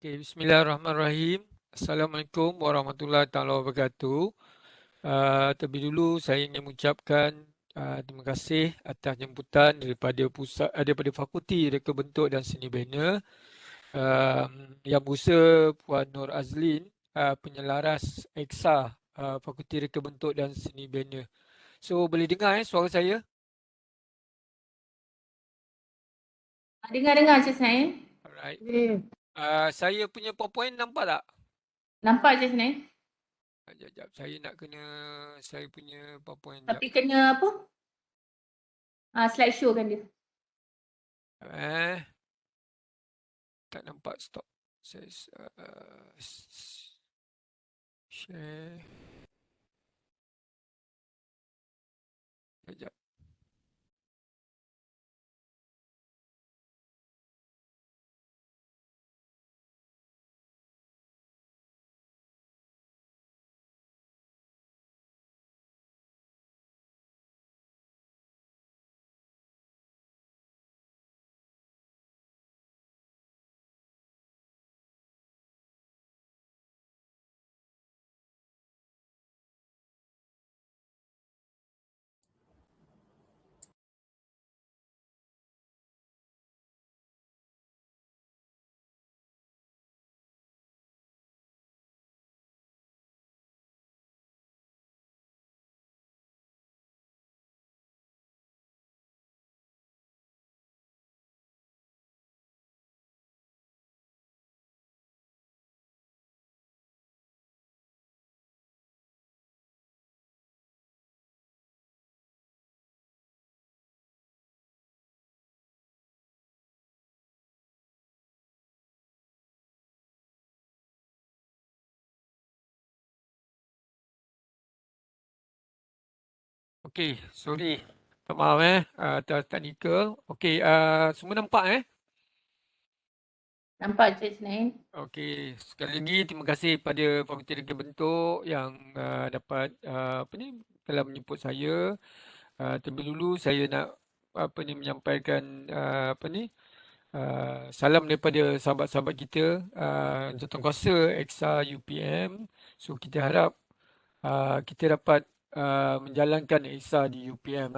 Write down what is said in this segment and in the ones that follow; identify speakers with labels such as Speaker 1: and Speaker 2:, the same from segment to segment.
Speaker 1: Okey, bismillahirrahmanirrahim. Assalamualaikum warahmatullahi taala wabarakatuh. Terlebih dulu saya ingin mengucapkan terima kasih atas jemputan daripada Fakulti Reka Bentuk dan Seni Bina Yang Berusaha Puan Nur Azlin, penyelaras EXA Fakulti Reka Bentuk dan Seni Bina. So boleh dengar suara saya?
Speaker 2: Dengar-dengar Encik Ismail.
Speaker 1: Alright.
Speaker 2: Boleh.
Speaker 1: Saya punya PowerPoint nampak tak?
Speaker 2: Nampak Encik Ismail.
Speaker 1: Sekejap, saya nak kena saya punya PowerPoint jap.
Speaker 2: Tapi kena apa? Slideshow kan dia.
Speaker 1: Eh, tak nampak stop. Saya share. Sekejap. Okey, sorry. Minta maaf atas teknikal. Okey, semua nampak
Speaker 2: Nampak Encik Ismail.
Speaker 1: Okey, sekali lagi terima kasih pada Fakulti Reka Bentuk yang dapat telah menjemput saya. Terlebih dulu saya nak menyampaikan salam daripada sahabat-sahabat kita Jawatankuasa EXA UPM. So kita harap kita dapat menjalankan EXA di UPM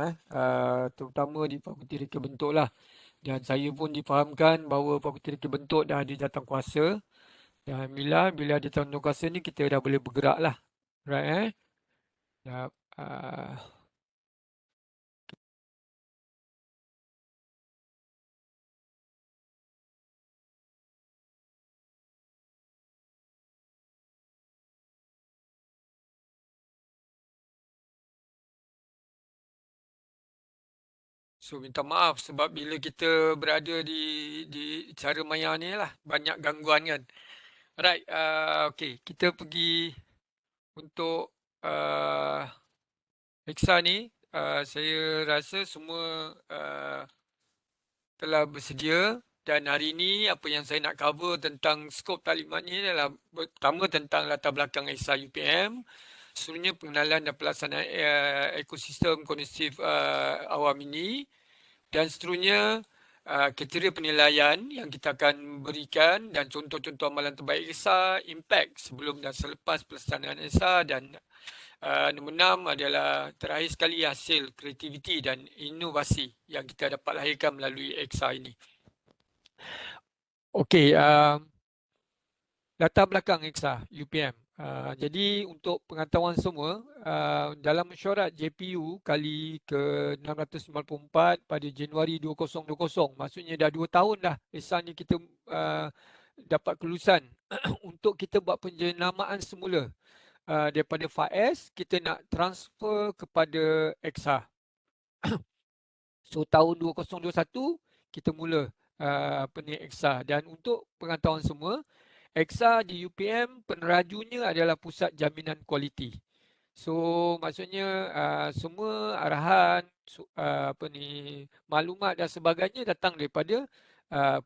Speaker 1: terutama di Fakulti Reka Bentuk lah. Dan saya pun difahamkan bahawa Fakulti Reka Bentuk dah ada jawatankuasa. Dan alhamdulillah bila ada jawatankuasa ni kita dah boleh bergerak lah. Right Yap. So minta maaf sebab bila kita berada di cara maya ni lah banyak gangguan kan. Alright, okay, kita pergi untuk Hexa ni. Saya rasa semua telah bersedia dan hari ini apa yang saya nak cover tentang skop taklimat ni adalah pertama tentang latar belakang Hexa UPM, seterusnya pengenalan dan pelaksanaan ekosistem kondusif awam ini, dan seterusnya kriteria penilaian yang kita akan berikan dan contoh-contoh amalan terbaik ESA, impact sebelum dan selepas pelaksanaan ESA, dan nombor 6 adalah terakhir sekali hasil kreativiti dan inovasi yang kita dapat lahirkan melalui EXA ini. Okey, latar belakang EXA UPM. Jadi untuk pengetahuan semua, dalam mesyuarat JPU kali ke-694 pada Januari 2020, maksudnya dah 2 tahun dah EXA ni kita dapat kelulusan untuk kita buat penjenamaan semula. Daripada FAES kita nak transfer kepada EXA. So tahun 2021 kita mula EXA, dan untuk pengetahuan semua, EXA di UPM penerajunya adalah Pusat Jaminan Kualiti. So maksudnya semua arahan maklumat dan sebagainya datang daripada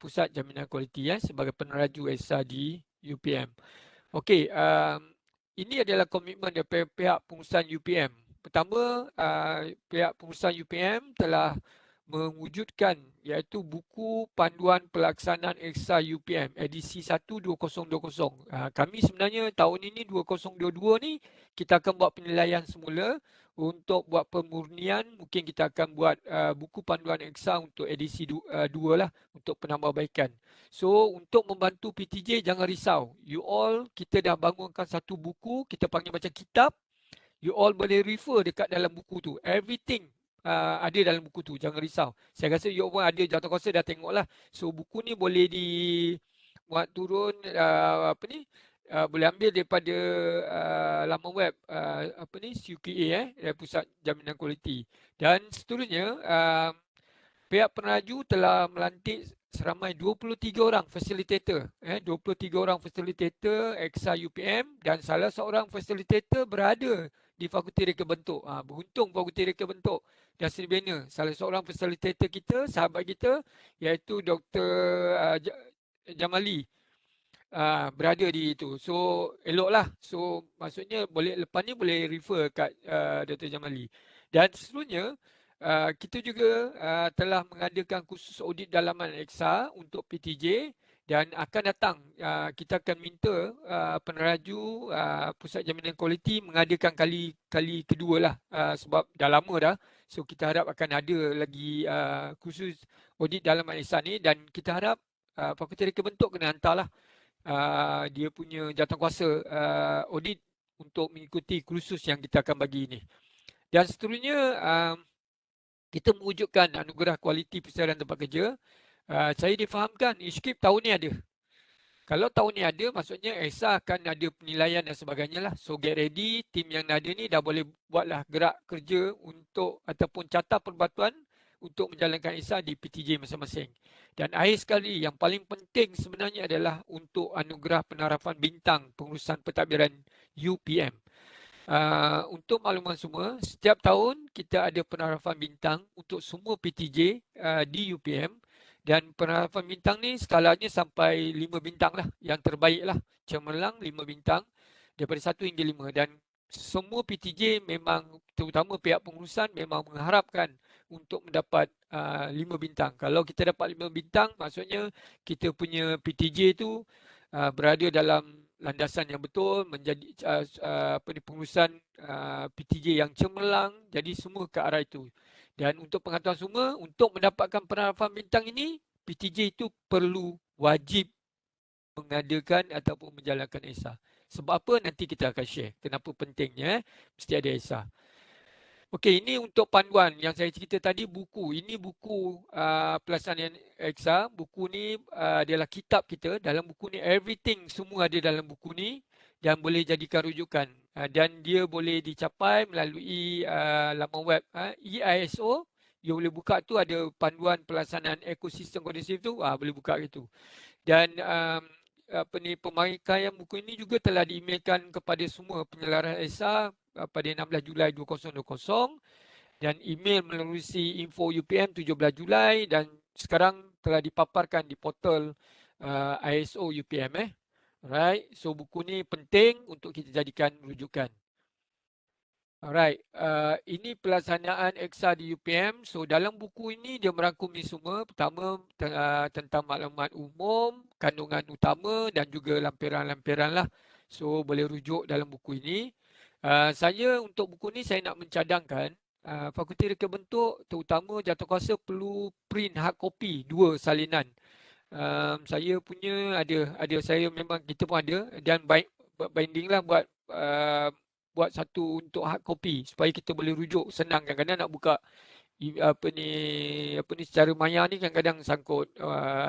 Speaker 1: Pusat Jaminan Kualiti sebagai peneraju EXA di UPM. Okey, ini adalah komitmen daripada pihak pengurusan UPM. Pertama, pihak pengurusan UPM telah mewujudkan iaitu buku panduan pelaksanaan Eksa UPM edisi 1 2020. Kami sebenarnya tahun ini 2022 ni kita akan buat penilaian semula untuk buat pemurnian. Mungkin kita akan buat buku panduan Eksa untuk edisi 2 lah untuk penambahbaikan. So untuk membantu PTJ jangan risau. You all kita dah bangunkan satu buku, kita panggil macam kitab. You all boleh refer dekat dalam buku tu. Everything ada dalam buku tu. Jangan risau. Saya rasa you pun ada jawatankuasa dah tengok lah. So buku ni boleh muat turun boleh ambil daripada laman web CUKA Pusat Jaminan Kualiti. Dan seterusnya pihak peneraju telah melantik seramai 23 orang facilitator. 23 orang facilitator Eksa UPM dan salah seorang facilitator berada di Fakulti Reka Bentuk. Beruntung Fakulti Reka Bentuk dah sedia bina salah seorang facilitator kita, sahabat kita, iaitu Dr. Jamali. Berada di itu. So eloklah. So maksudnya lepas ni boleh refer kat Dr. Jamali. Dan seterusnya kita juga telah mengadakan kursus audit dalaman Eksa untuk PTJ dan akan datang kita akan minta peneraju Pusat Jaminan Kualiti mengadakan kali kedua lah sebab dah lama dah. So kita harap akan ada lagi kursus audit dalaman Eksa ni dan kita harap Fakulti Reka Bentuk kena hantarlah dia punya jawatankuasa audit untuk mengikuti kursus yang kita akan bagi ini. Dan seterusnya kita mewujudkan anugerah kualiti persediaan tempat kerja. Saya difahamkan ISKIP tahun ni ada. Kalau tahun ni ada, maksudnya Eksa akan ada penilaian dan sebagainya lah. So get ready, tim yang ada ni dah boleh buatlah gerak kerja untuk ataupun carta perbatuan untuk menjalankan Eksa di PTJ masing-masing. Dan akhir sekali, yang paling penting sebenarnya adalah untuk anugerah penarapan bintang pengurusan pentadbiran UPM. Untuk makluman semua, setiap tahun kita ada penarapan bintang untuk semua PTJ di UPM. Dan penarapan bintang ni skalanya sampai 5 bintang lah. Yang terbaik lah. Cemerlang 5 bintang daripada 1 hingga 5. Dan semua PTJ memang, terutama pihak pengurusan memang mengharapkan untuk mendapat 5 bintang. Kalau kita dapat 5 bintang, maksudnya kita punya PTJ tu berada dalam landasan yang betul, menjadi pengurusan PTJ yang cemerlang. Jadi semua ke arah itu. Dan untuk pengetahuan semua, untuk mendapatkan penarapan bintang ini, PTJ itu perlu wajib mengadakan ataupun menjalankan Eksa. Sebab apa? Nanti kita akan share. Kenapa pentingnya mesti ada Eksa. Okey, ini untuk panduan yang saya cerita tadi, buku. Ini buku pelaksanaan Eksa. Buku ni adalah kitab kita. Dalam buku ni, everything semua ada dalam buku ni dan boleh jadikan rujukan. Dan dia boleh dicapai melalui laman web EISO. You boleh buka tu, ada panduan pelaksanaan ekosistem kondusif tu, boleh buka gitu. Dan pemakaian buku ini juga telah di-emailkan kepada semua penyelaras Eksa pada 16 Julai 2020 dan email menerusi info UPM 17 Julai dan sekarang telah dipaparkan di portal ISO UPM. Alright, so buku ni penting untuk kita jadikan rujukan. Alright, ini pelaksanaan Eksa di UPM. So dalam buku ini dia merangkumi semua. Pertama tentang maklumat umum, kandungan utama dan juga lampiran-lampiran lah. So boleh rujuk dalam buku ini. Saya untuk buku ni saya nak mencadangkan Fakulti Reka Bentuk terutama jawatankuasa perlu print hard copy 2 salinan. Saya punya ada saya memang kita pun ada dan binding lah buat satu untuk hard copy supaya kita boleh rujuk senang. Kadang-kadang nak buka secara maya ni kadang-kadang sangkut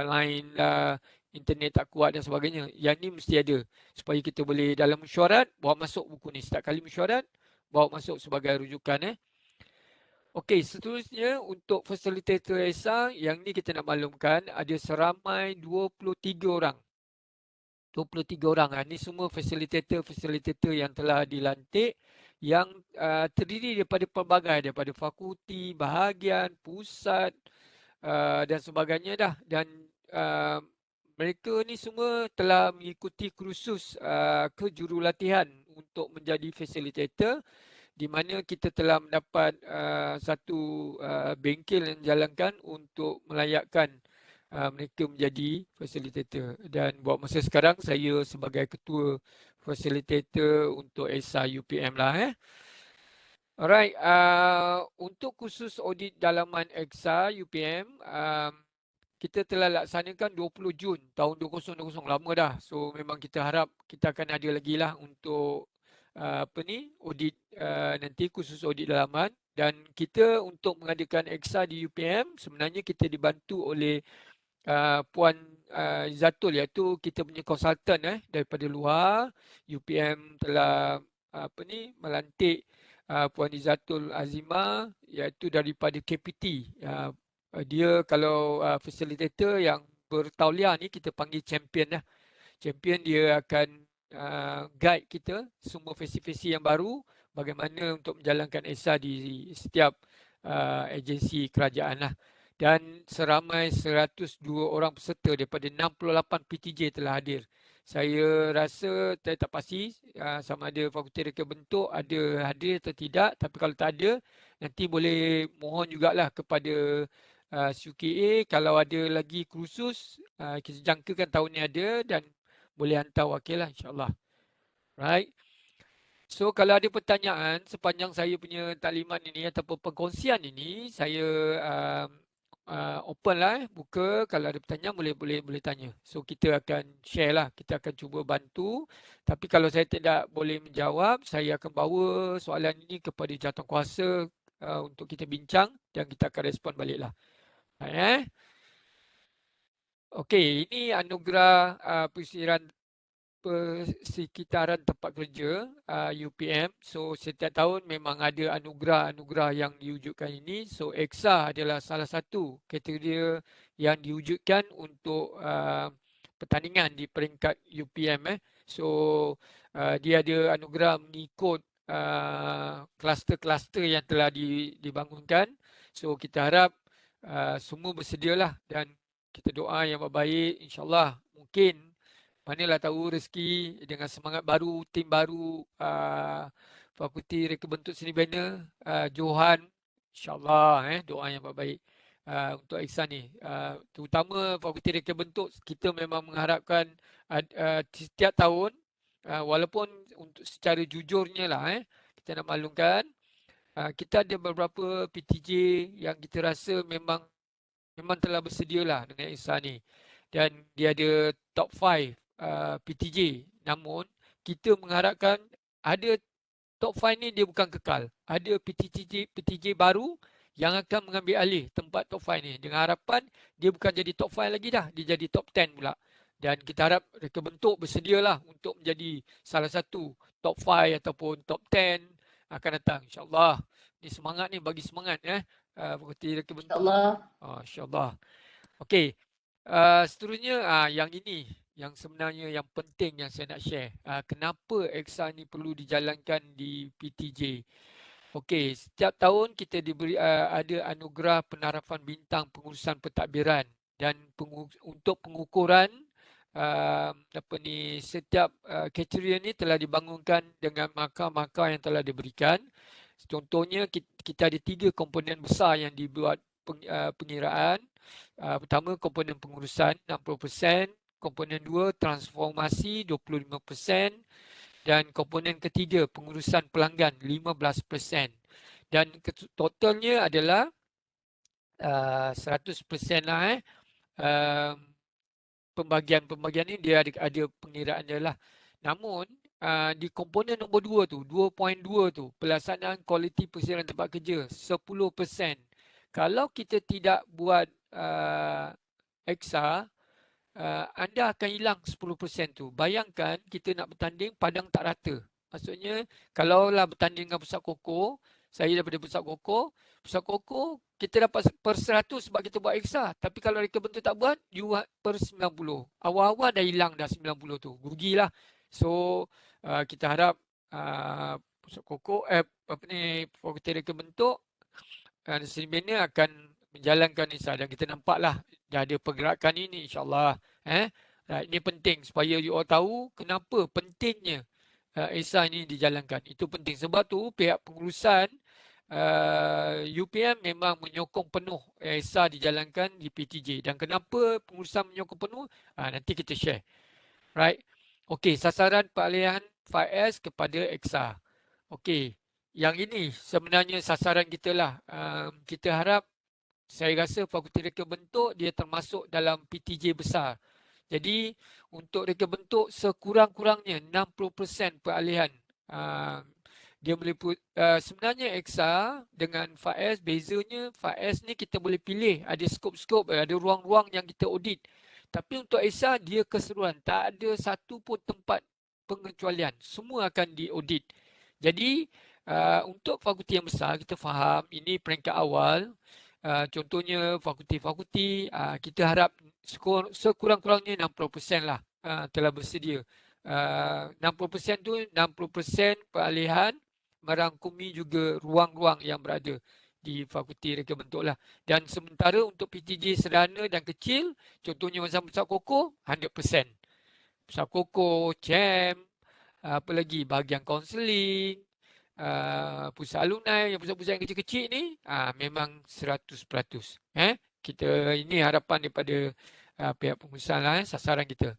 Speaker 1: line lah, internet tak kuat dan sebagainya. Yang ni mesti ada supaya kita boleh dalam mesyuarat bawa masuk buku ni. Setiap kali mesyuarat bawa masuk sebagai rujukan. Okey, seterusnya untuk facilitator Eksa yang ni kita nak maklumkan ada seramai 23 orang. 23 orang. Ini semua facilitator yang telah dilantik yang terdiri daripada pelbagai, daripada fakulti, bahagian, pusat dan sebagainya dah. Dan mereka ni semua telah mengikuti kursus kejurulatihan untuk menjadi facilitator di mana kita telah mendapat satu bengkel yang dijalankan untuk melayakkan mereka menjadi facilitator. Dan buat masa sekarang saya sebagai ketua facilitator untuk EXA UPM lah. Alright, untuk khusus audit dalaman EXA UPM, kita telah laksanakan 20 Jun tahun 2020, lama dah. So memang kita harap kita akan ada lagi lah untuk audit nanti khusus audit dalaman. Dan kita untuk mengadakan EXA di UPM, sebenarnya kita dibantu oleh Puan Zatul, iaitu kita punya konsultan daripada luar. UPM telah melantik Puan Izatul Azimah, iaitu daripada KPT. Dia kalau facilitator yang bertauliah ni kita panggil champion lah. Champion dia akan guide kita semua visi-visi yang baru, bagaimana untuk menjalankan EXA di setiap agensi kerajaan lah. Dan seramai 102 orang peserta daripada 68 PTJ telah hadir. Saya rasa saya tak pasti sama ada Fakulti Reka Bentuk ada hadir atau tidak. Tapi kalau tak ada, nanti boleh mohon jugalah kepada CUKA kalau ada lagi kursus. Kita jangkakan tahun ni ada dan boleh hantar wakil lah, insyaAllah. Right. So kalau ada pertanyaan sepanjang saya punya taklimat ini ataupun perkongsian ini, saya open lah, buka. Kalau ada pertanyaan boleh tanya. So kita akan share lah, kita akan cuba bantu. Tapi kalau saya tidak boleh menjawab, saya akan bawa soalan ini kepada jawatankuasa untuk kita bincang dan kita akan respon balik lah. Okey, ini anugerah persekitaran tempat kerja UPM. So setiap tahun memang ada anugerah-anugerah yang diwujudkan ini. So EXA adalah salah satu kategori yang diwujudkan untuk pertandingan di peringkat UPM. So dia ada anugerah mengikut kluster-kluster yang telah dibangunkan. So kita harap semua bersedialah dan kita doa yang baik, insyaAllah. Mungkin manalah tahu rezeki dengan semangat baru, tim baru, Fakulti Reka Bentuk Seni Bina, Johan, insyaAllah doa yang baik untuk EXA ni. Terutama Fakulti Reka Bentuk, kita memang mengharapkan setiap tahun, walaupun untuk secara jujurnya lah, kita nak maklumkan, kita ada beberapa PTJ yang kita rasa memang telah bersedia lah dengan EXA ni. Dan dia ada top 5 PTJ. Namun, kita mengharapkan ada top 5 ni dia bukan kekal. Ada PTJ baru yang akan mengambil alih tempat top 5 ni. Dengan harapan, dia bukan jadi top 5 lagi dah. Dia jadi top 10 pula. Dan kita harap Reka Bentuk bersedialah untuk menjadi salah satu top 5 ataupun top 10 akan datang. InsyaAllah. Ni semangat ni, bagi semangat Fakulti Reka Bentuk.
Speaker 2: InsyaAllah.
Speaker 1: InsyaAllah. Okey. Seterusnya yang ini yang sebenarnya yang penting yang saya nak share. Kenapa EXA ni perlu dijalankan di PTJ? Okey, setiap tahun kita diberi ada anugerah penarafan bintang pengurusan pentadbiran dan untuk pengukuran setiap kriteria ni telah dibangunkan dengan markah-markah yang telah diberikan. Contohnya kita ada 3 komponen besar yang dibuat pengiraan. Pertama, komponen pengurusan 60%, komponen 2 transformasi 25%, dan komponen ketiga pengurusan pelanggan 15%. Dan totalnya adalah 100% lah. Pembagian ni dia ada pengiraan dia lah. Namun di komponen nombor 2 tu, 2.2 tu, pelaksanaan kualiti persediaan tempat kerja 10%. Kalau kita tidak buat EXA, anda akan hilang 10% tu. Bayangkan kita nak bertanding padang tak rata. Maksudnya kalaulah bertanding dengan Pusat Koko, saya daripada Pusat Koko kita dapat per 100 sebab kita buat EXA. Tapi kalau Reka Bentuk tak buat, you buat per 90. Awal-awal dah hilang dah 90 tu. Rugilah. So kita harap Pusat Koko Fakulti Reka Bentuk Seni Bina akan menjalankan EXA dan kita nampaklah dah ada pergerakan ini, insyaAllah. Ini penting supaya you all tahu kenapa pentingnya ESA ini dijalankan. Itu penting. Sebab tu pihak pengurusan UPM memang menyokong penuh ESA dijalankan di PTJ. Dan kenapa pengurusan menyokong penuh? Nanti kita share. Right? Okey, sasaran peralihan 5S kepada EXA. Okey, yang ini sebenarnya sasaran kita lah. Kita harap, saya rasa Fakulti Reka Bentuk dia termasuk dalam PTJ besar. Jadi untuk reka bentuk sekurang-kurangnya 60% peralihan. Dia meliput sebenarnya EXA dengan FAES, bezanya FAES ni kita boleh pilih, ada skop-skop, ada ruang-ruang yang kita audit. Tapi untuk EXA dia keseluruhan, tak ada satu pun tempat pengecualian, semua akan diaudit. Jadi untuk fakulti yang besar kita faham ini peringkat awal. Contohnya fakulti-fakulti kita harap sekurang-kurangnya 60% lah telah bersedia. 60% tu 60% peralihan merangkumi juga ruang-ruang yang berada di Fakulti Reka Bentuk lah. Dan sementara untuk PTJ sederhana dan kecil, contohnya macam Pusat Koko, 100%. Pusat Koko, CHAM, apa lagi, bahagian kaunseling, pusat alumni, yang pusat-pusat yang kecil-kecil ni memang 100%. Kita ini harapan daripada pihak pengurusan lah, sasaran kita.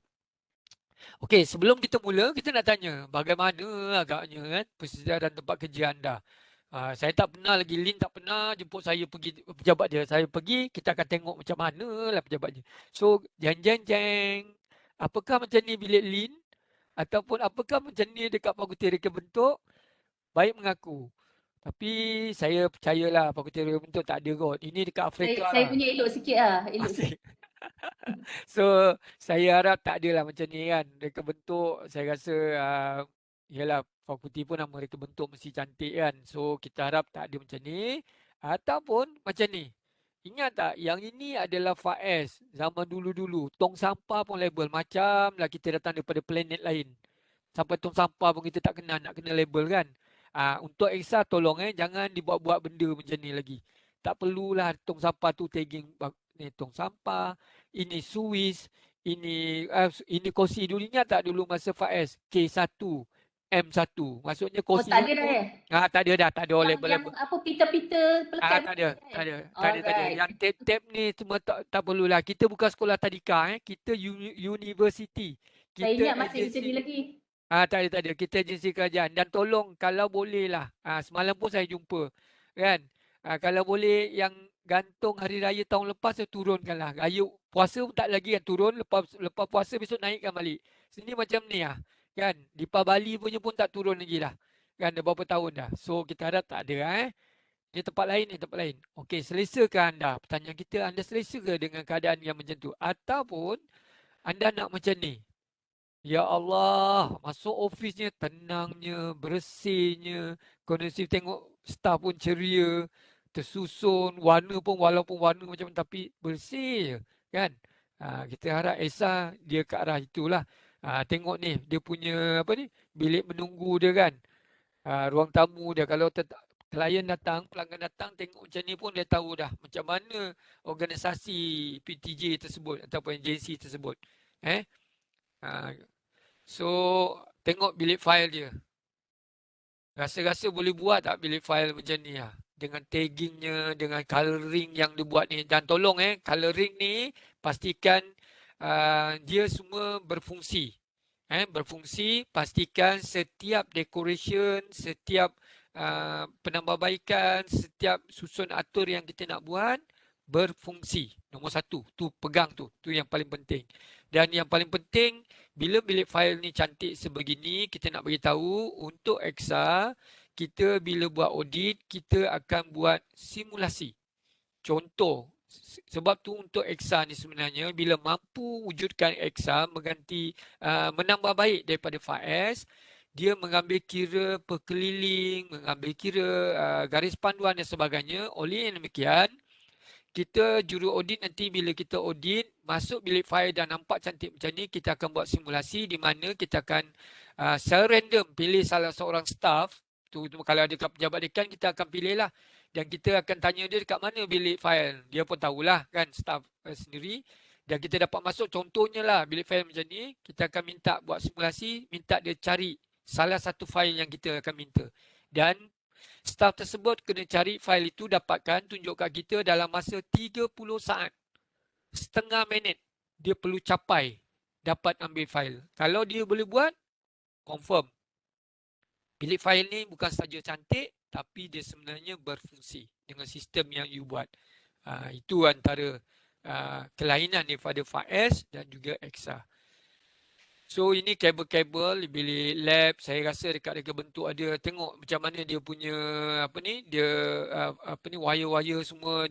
Speaker 1: Okey, sebelum kita mula, kita nak tanya bagaimana agaknya kan persediaan tempat kerja anda. Saya tak pernah lagi, Lin tak pernah jemput saya pergi pejabat dia. Saya pergi, kita akan tengok macam mana lah pejabat dia. So, jeng. Apakah macam ni bilik Lin? Ataupun apakah macam ni dekat Fakulti Reka Bentuk? Baik mengaku. Tapi saya percayalah Fakulti Reka Bentuk tak ada kot. Ini dekat Afrika
Speaker 2: Saya
Speaker 1: lah.
Speaker 2: punya elok sikit lah. Elok sikit.
Speaker 1: Asyik. So, saya harap tak adalah macam ni kan. Reka Bentuk, saya rasa yalah, fakulti pun nama Reka Bentuk mesti cantik kan. So, kita harap tak ada macam ni. Ataupun macam ni. Ingat tak, yang ini adalah FAES zaman dulu-dulu. Tong sampah pun label. Macam lah kita datang daripada planet lain. Sampai tong sampah pun kita tak kenal, nak kena label kan. Untuk EXA tolong jangan dibuat-buat benda macam ni lagi. Tak perlulah tong sampah tu tagging ni tong sampah, ini Swiss, ini kursi dulu. Ingat tak dulu masa FAES K1, M1. Maksudnya kursi
Speaker 2: tak ada
Speaker 1: tu.
Speaker 2: dah ya?
Speaker 1: Tak ada dah, tak ada
Speaker 2: Yang
Speaker 1: label-label.
Speaker 2: apa pita-pita pelekat
Speaker 1: Tak ada, tak ada.
Speaker 2: Alright.
Speaker 1: Yang tape-tape ni semua tak perlulah. Kita bukan sekolah tadika kita university.
Speaker 2: Saya
Speaker 1: Kita
Speaker 2: ingat masih macam
Speaker 1: agensi.
Speaker 2: ni lagi.
Speaker 1: Tak ada. Kita agensi kerajaan. Dan tolong kalau boleh lah. Semalam pun saya jumpa. Kan? Kalau boleh yang gantung hari raya tahun lepas saya turunkanlah. Raya puasa pun tak lagi kan turun. Lepas puasa besok naikkan balik. Sini macam ni lah. Kan? Di Bali punya pun tak turun lagi lah. Kan? Dah berapa tahun dah. So kita harap tak ada. Ni tempat lain, ni tempat lain. Okey, selesa ke anda? Pertanyaan kita, anda selesa ke dengan keadaan yang macam tu? Ataupun anda nak macam ni? Ya Allah, masuk ofisnya tenangnya, bersihnya, kondusif, tengok staff pun ceria, tersusun, warna pun walaupun warna macam tapi bersih je, kan? Kita harap ESA dia ke arah itulah. Tengok ni, dia punya apa ni, bilik menunggu dia kan. Ruang tamu dia, kalau klien datang, pelanggan datang, tengok macam ni pun dia tahu dah macam mana organisasi PTJ tersebut ataupun agensi tersebut. Ah, So, tengok bilik file dia. Rasa-rasa boleh buat tak bilik file macam ni lah. Dengan taggingnya, dengan colouring yang dia buat ni. Dan tolong colouring ni pastikan dia semua berfungsi. Berfungsi, pastikan setiap decoration, setiap penambahbaikan, setiap susun atur yang kita nak buat berfungsi. Nombor satu, tu pegang tu. Tu yang paling penting. Dan yang paling penting, bila bilik file ni cantik sebegini, kita nak beritahu untuk EXA, kita bila buat audit, kita akan buat simulasi. Contoh, sebab tu untuk EXA ni sebenarnya, bila mampu wujudkan EXA mengganti, menambah baik daripada FAES, dia mengambil kira perkeliling, mengambil kira garis panduan dan sebagainya. Oleh yang demikian, kita juru audit nanti bila kita audit masuk bilik file dan nampak cantik macam ni, kita akan buat simulasi di mana kita akan secara random pilih salah seorang staff tu, kalau ada pejabat dekan kita akan pilih lah, dan kita akan tanya dia dekat mana bilik file, dia pun tahulah kan staff sendiri, dan kita dapat masuk contohnya lah bilik file macam ni, kita akan minta buat simulasi, minta dia cari salah satu fail yang kita akan minta. Dan staff tersebut kena cari fail itu, dapatkan, tunjuk kat kita dalam masa 30 saat. Setengah minit dia perlu capai dapat ambil fail. Kalau dia boleh buat, confirm. Bilik fail ni bukan saja cantik, tapi dia sebenarnya berfungsi dengan sistem yang you buat. Itu antara kelainan daripada FAES dan juga EXA. So ini kabel-kabel bilik lab, saya rasa dekat reka bentuk ada, tengok macam mana dia punya wire-wire semua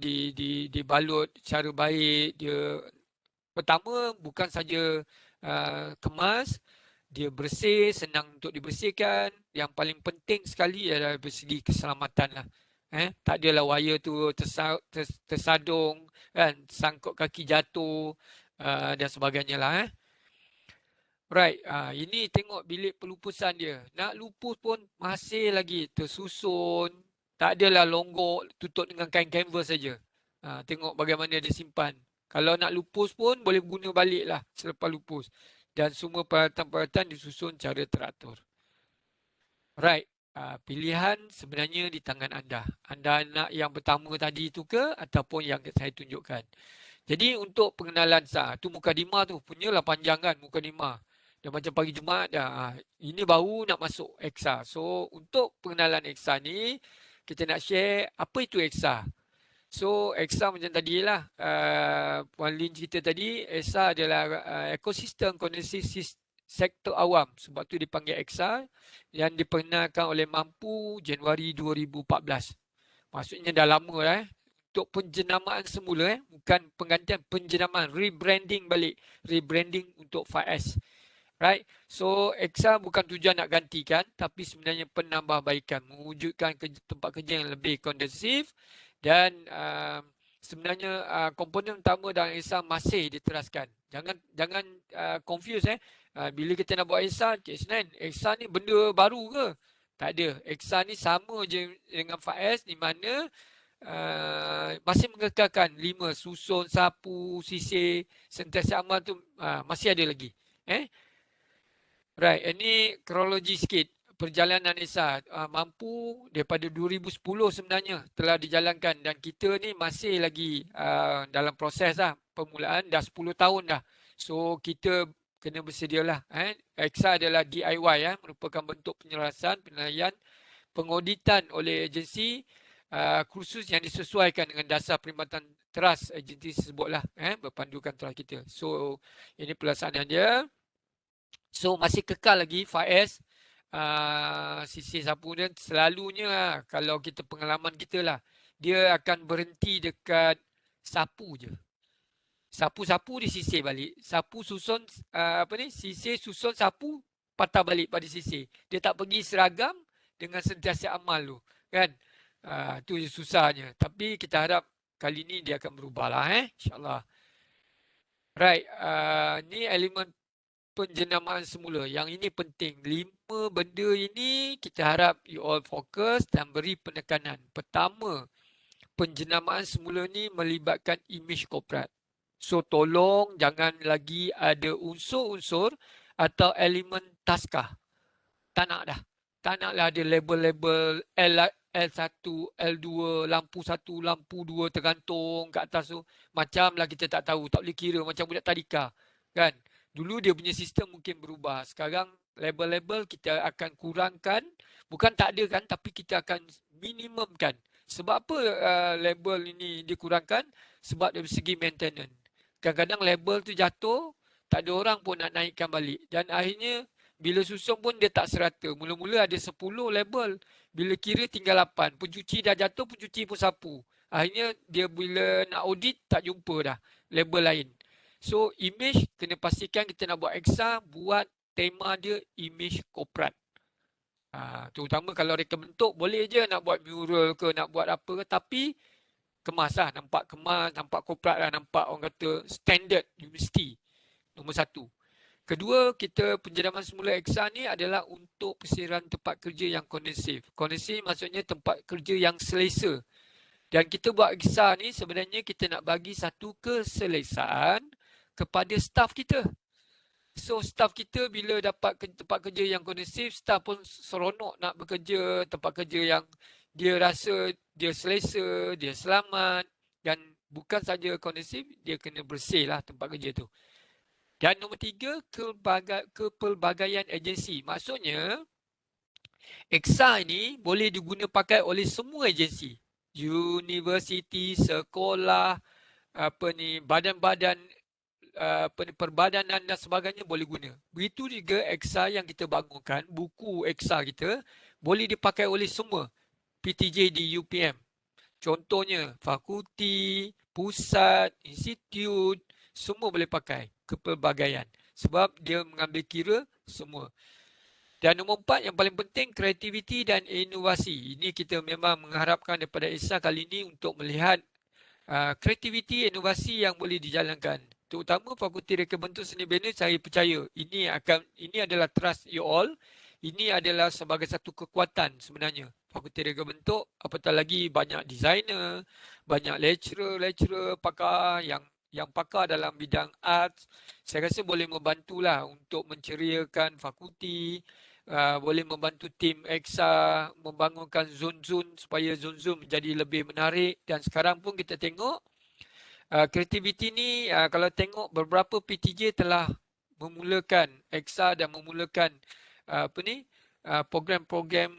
Speaker 1: dibalut secara baik. Dia pertama bukan saja kemas, dia bersih, senang untuk dibersihkan. Yang paling penting sekali adalah dari segi keselamatan lah. Tak adalah wire tu tersadung, kan, sangkut kaki jatuh dan sebagainya lah. Right, ini tengok bilik pelupusan dia. Nak lupus pun masih lagi tersusun. Tak adalah longgok, tutup dengan kain canvas saja. Tengok bagaimana dia simpan. Kalau nak lupus pun boleh guna balik lah selepas lupus. Dan semua peralatan-peralatan disusun secara teratur. Right, pilihan sebenarnya di tangan anda. Anda nak yang pertama tadi tu ke ataupun yang saya tunjukkan. Jadi untuk pengenalan sah, tu mukadimah tu punyalah panjang kan mukadimah. Dah macam pagi Jumaat dah. Ini baru nak masuk EXA. So untuk pengenalan EXA ni, kita nak share apa itu EXA. So EXA macam tadilah Puan Lin cerita tadi, EXA adalah ekosistem kondensif sektor awam. Sebab tu dipanggil EXA yang diperkenalkan oleh Mampu Januari 2014. Maksudnya dah lama lah untuk penjenamaan semula, bukan penggantian, penjenamaan, rebranding balik, rebranding untuk FAES. Right, so EXA bukan tujuan nak gantikan, tapi sebenarnya penambahbaikan, mewujudkan tempat kerja yang lebih kondensif. Dan sebenarnya komponen utama dalam EXA masih diteraskan. Jangan confuse bila kita nak buat EXA, Cik Senan, EXA ni benda baru ke? Tak ada. EXA ni sama je dengan FAES, di mana masih mengekalkan 5 susun, sapu, sisir, sentiasa amal tu masih ada lagi. Right, ini kronologi sikit perjalanan EXA. Mampu daripada 2010 sebenarnya telah dijalankan dan kita ni masih lagi dalam proses lah. Permulaan dah 10 tahun dah. So kita kena bersedialah. EXA adalah DIY merupakan bentuk penyelarasan, penilaian, pengauditan oleh agensi kursus yang disesuaikan dengan dasar perkhidmatan teras agensi tersebut lah, berpandukan teras kita. So ini pelaksanaan dia. So masih kekal lagi FAES, sisi sapu dia selalunya kalau kita pengalaman kita lah, dia akan berhenti dekat sapu je. Sapu-sapu disisir balik. Sapu susun sisir susun sapu, patah balik pada sisir. Dia tak pergi seragam dengan sentiasa amal tu, kan? Tu susahnya. Tapi kita harap kali ni dia akan berubah lah, insyaAllah. Right, ni elemen penjenamaan semula. Yang ini penting. 5 benda ini kita harap you all fokus dan beri penekanan. Pertama, penjenamaan semula ni melibatkan imej korporat. So tolong jangan lagi ada unsur-unsur atau elemen taskah. Tak nak dah. Tak naklah ada label-label L1, L2, lampu 1, lampu 2 tergantung kat atas tu. Macamlah kita tak tahu, tak boleh kira, macam budak tadika. Kan? Dulu dia punya sistem mungkin berubah. Sekarang label-label kita akan kurangkan. Bukan tak ada kan, tapi kita akan minimumkan. Sebab apa label ini dikurangkan? Sebab dari segi maintenance. Kadang-kadang label tu jatuh, tak ada orang pun nak naikkan balik. Dan akhirnya bila susun pun dia tak serata. Mula-mula ada 10 label. Bila kira tinggal 8. Pencuci dah jatuh, pencuci pun sapu. Akhirnya dia bila nak audit tak jumpa dah label lain. So image kena pastikan kita nak buat EXA, buat tema dia image korporat. Terutama kalau reka bentuk boleh je nak buat mural ke, nak buat apa ke, tapi kemas lah, nampak kemas, nampak korporat lah, nampak orang kata standard universiti. Nombor 1. Kedua, kita penjenamaan semula EXA ni adalah untuk persediaan tempat kerja yang kondensif. Kondensif maksudnya tempat kerja yang selesa. Dan kita buat EXA ni sebenarnya kita nak bagi satu keselesaan kepada staf kita. So staff kita bila dapat tempat kerja yang kondusif, staff pun seronok nak bekerja, tempat kerja yang dia rasa dia selesa, dia selamat, dan bukan saja kondusif, dia kena bersih lah tempat kerja tu. Dan nombor 3, kepelbagaian agensi. Maksudnya EXA ini boleh diguna pakai oleh semua agensi. Universiti, sekolah, badan-badan perbadanan dan sebagainya boleh guna. Begitu juga EXA yang kita bangunkan, buku EXA kita boleh dipakai oleh semua PTJ di UPM. Contohnya fakulti, pusat, institut, semua boleh pakai kepelbagaian sebab dia mengambil kira semua. Dan nombor 4 yang paling penting, kreativiti dan inovasi. Ini kita memang mengharapkan daripada EXA kali ini untuk melihat kreativiti, inovasi yang boleh dijalankan. Terutama Fakulti Reka Bentuk Seni Bina, saya percaya ini adalah trust you all. Ini adalah sebagai satu kekuatan sebenarnya. Fakulti Reka Bentuk, apatah lagi banyak designer, banyak lecturer, pakar yang pakar dalam bidang arts. Saya rasa boleh membantulah untuk menceriakan fakulti, boleh membantu tim EXA membangunkan zon-zon supaya zon-zon menjadi lebih menarik. Dan sekarang pun kita tengok kreativiti ni kalau tengok beberapa PTJ telah memulakan EXA dan memulakan program-program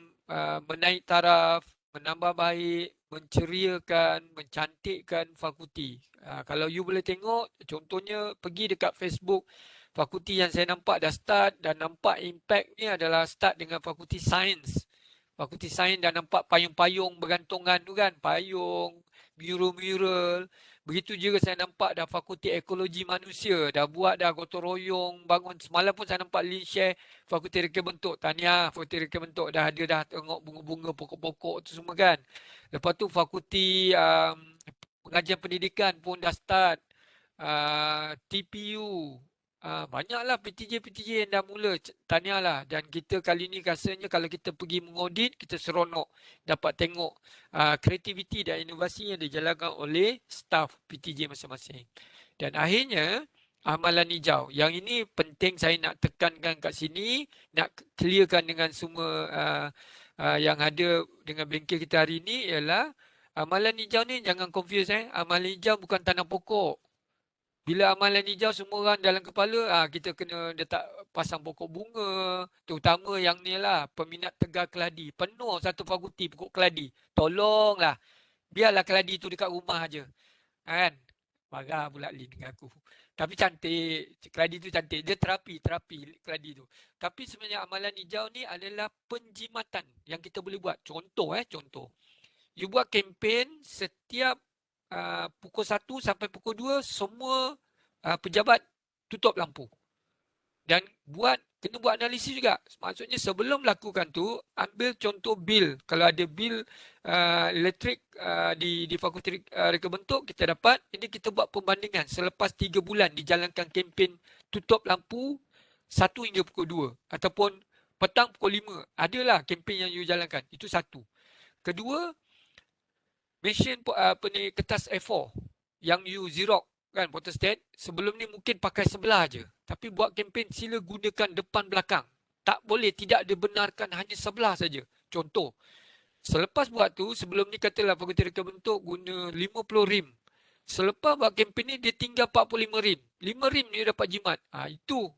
Speaker 1: menaik taraf, menambah baik, menceriakan, mencantikkan fakulti. Kalau you boleh tengok, contohnya pergi dekat Facebook, fakulti yang saya nampak dah start dan nampak impact ni adalah start dengan fakulti sains. Fakulti sains dah nampak payung-payung bergantungan tu kan, payung, mural-mural. Begitu juga saya nampak dah fakulti ekologi manusia, dah buat dah gotong royong, bangun. Semalam pun saya nampak link share fakulti reka bentuk. Tahniah, fakulti reka bentuk dah ada dah tengok bunga-bunga pokok-pokok tu semua kan. Lepas tu fakulti pengajian pendidikan pun dah start. TPU, banyaklah PTJ-PTJ yang dah mula. Tahniah lah. Dan kita kali ni rasanya kalau kita pergi mengaudit, kita seronok dapat tengok kreativiti dan inovasi yang dijalankan oleh staf PTJ masing-masing. Dan akhirnya, amalan hijau. Yang ini penting saya nak tekankan kat sini, nak clearkan dengan semua yang ada dengan bengkel kita hari ini ialah amalan hijau ni jangan confuse. Amalan hijau bukan tanam pokok. Bila amalan hijau semua orang dalam kepala, kita kena letak pasang pokok bunga. Terutama yang ni lah, peminat tegar keladi. Penuh satu fakulti pokok keladi. Tolonglah. Biarlah keladi tu dekat rumah aja. Kan? Marah pula Lin dengan aku. Tapi cantik. Keladi tu cantik. Dia terapi keladi tu. Tapi sebenarnya amalan hijau ni adalah penjimatan yang kita boleh buat. Contoh. You buat kempen setiap pukul 1 sampai pukul 2 semua pejabat tutup lampu. Dan kena buat analisis juga. Maksudnya sebelum lakukan tu, ambil contoh bil. Kalau ada bil elektrik di Fakulti Reka Bentuk, kita dapat. Ini kita buat perbandingan. Selepas 3 bulan dijalankan kempen tutup lampu 1 hingga pukul 2. Ataupun petang pukul 5. Adalah kempen yang you jalankan. Itu satu. Kedua, mesin kertas A4 yang you xerox kan, photostat. Sebelum ni mungkin pakai sebelah aja. Tapi buat kempen sila gunakan depan belakang. Tak boleh tidak dibenarkan hanya sebelah saja. Contoh, selepas buat tu, sebelum ni katalah Fakulti Reka Bentuk guna 50 rim. Selepas buat kempen ni dia tinggal 45 rim. 5 rim ni dapat jimat. Itu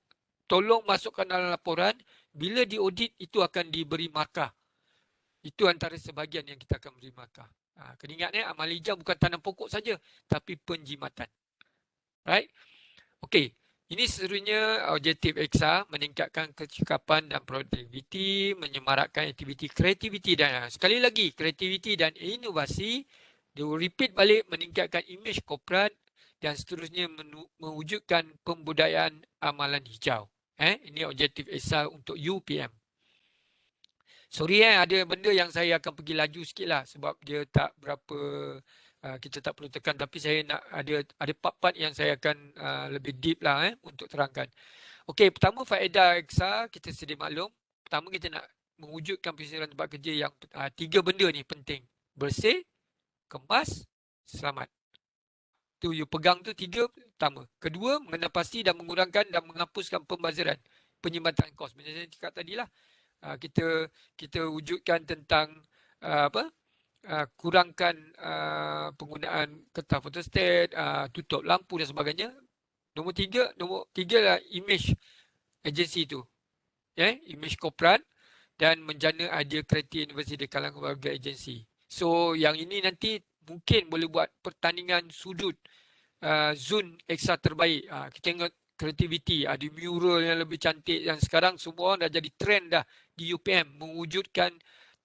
Speaker 1: tolong masukkan dalam laporan. Bila diaudit itu akan diberi markah. Itu antara sebahagian yang kita akan beri markah. Kena ingat amal hijau bukan tanam pokok saja, tapi penjimatan. Right? Okey. Ini seterusnya objektif EXA, meningkatkan kecekapan dan produktiviti, menyemarakkan aktiviti kreativiti dan sekali lagi kreativiti dan inovasi, dia repeat balik, meningkatkan imej korporat dan seterusnya mewujudkan pembudayaan amalan hijau. Ini objektif EXA untuk UPM. Sorry ada benda yang saya akan pergi laju sikit lah sebab dia tak berapa, kita tak perlu tekan, tapi saya nak ada part-part yang saya akan lebih deep lah untuk terangkan. Okey, pertama faedah EXA kita sedia maklum. Pertama kita nak mewujudkan persediaan tempat kerja yang 3 benda ni penting. Bersih, kemas, selamat. Tu you pegang tu 3 pertama. Kedua, mengenal pasti dan mengurangkan dan menghapuskan pembaziran, penyimbangan kos. Macam saya cakap tadilah, kita wujudkan tentang apa? Kurangkan penggunaan kertas fotostat, tutup lampu dan sebagainya. Nombor tiga lah image agensi itu. Image korporat dan menjana idea kreatif universiti di kalangan warga agensi. So yang ini nanti mungkin boleh buat pertandingan sudut zone ekstra terbaik. Kita tengok kreativiti, ada mural yang lebih cantik yang sekarang semua orang dah jadi trend dah di UPM mewujudkan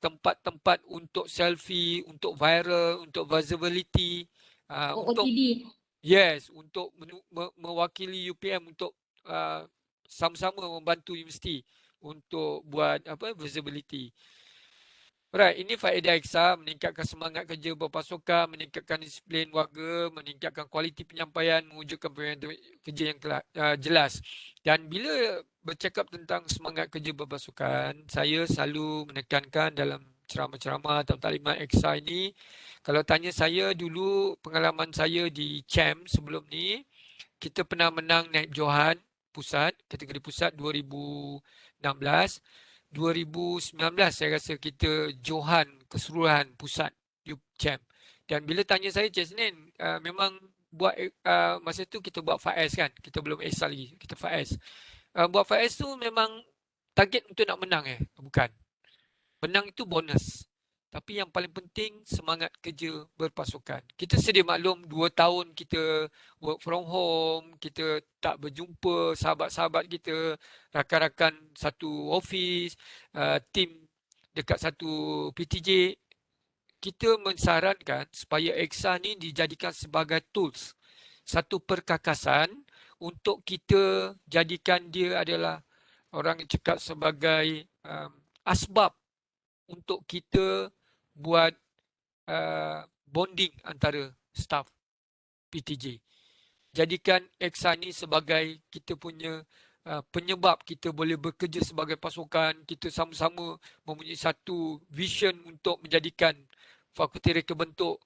Speaker 1: tempat-tempat untuk selfie, untuk viral, untuk visibility, untuk
Speaker 2: OOTD.
Speaker 1: untuk mewakili UPM untuk sama-sama membantu universiti untuk buat visibility. Alright, ini faedah EXA, meningkatkan semangat kerja berpasukan, meningkatkan disiplin warga, meningkatkan kualiti penyampaian, mewujudkan kerja yang jelas. Dan bila bercakap tentang semangat kerja berpasukan, saya selalu menekankan dalam ceramah-ceramah atau taklimat EXA ini, kalau tanya saya dulu pengalaman saya di CHAM sebelum ni, kita pernah menang naik Johan pusat, kategori pusat 2016. 2019 saya rasa kita Johan keseluruhan pusat UPCHAM. Dan bila tanya saya, Cik Senin, memang buat masa tu kita buat FAES kan, kita belum ESA lagi, kita FAES. Buat FAES tu memang target untuk nak menang bukan. Menang itu bonus. Tapi yang paling penting semangat kerja berpasukan. Kita sedia maklum 2 tahun kita work from home, kita tak berjumpa sahabat-sahabat kita, rakan-rakan satu office, tim dekat satu PTJ. Kita mensarankan supaya EXA ni dijadikan sebagai tools, satu perkakasan untuk kita jadikan dia adalah orang yang cakap sebagai asbab untuk kita buat bonding antara staff PTJ. Jadikan EXA ni sebagai kita punya penyebab kita boleh bekerja sebagai pasukan, kita sama-sama mempunyai satu vision untuk menjadikan fakulti reka bentuk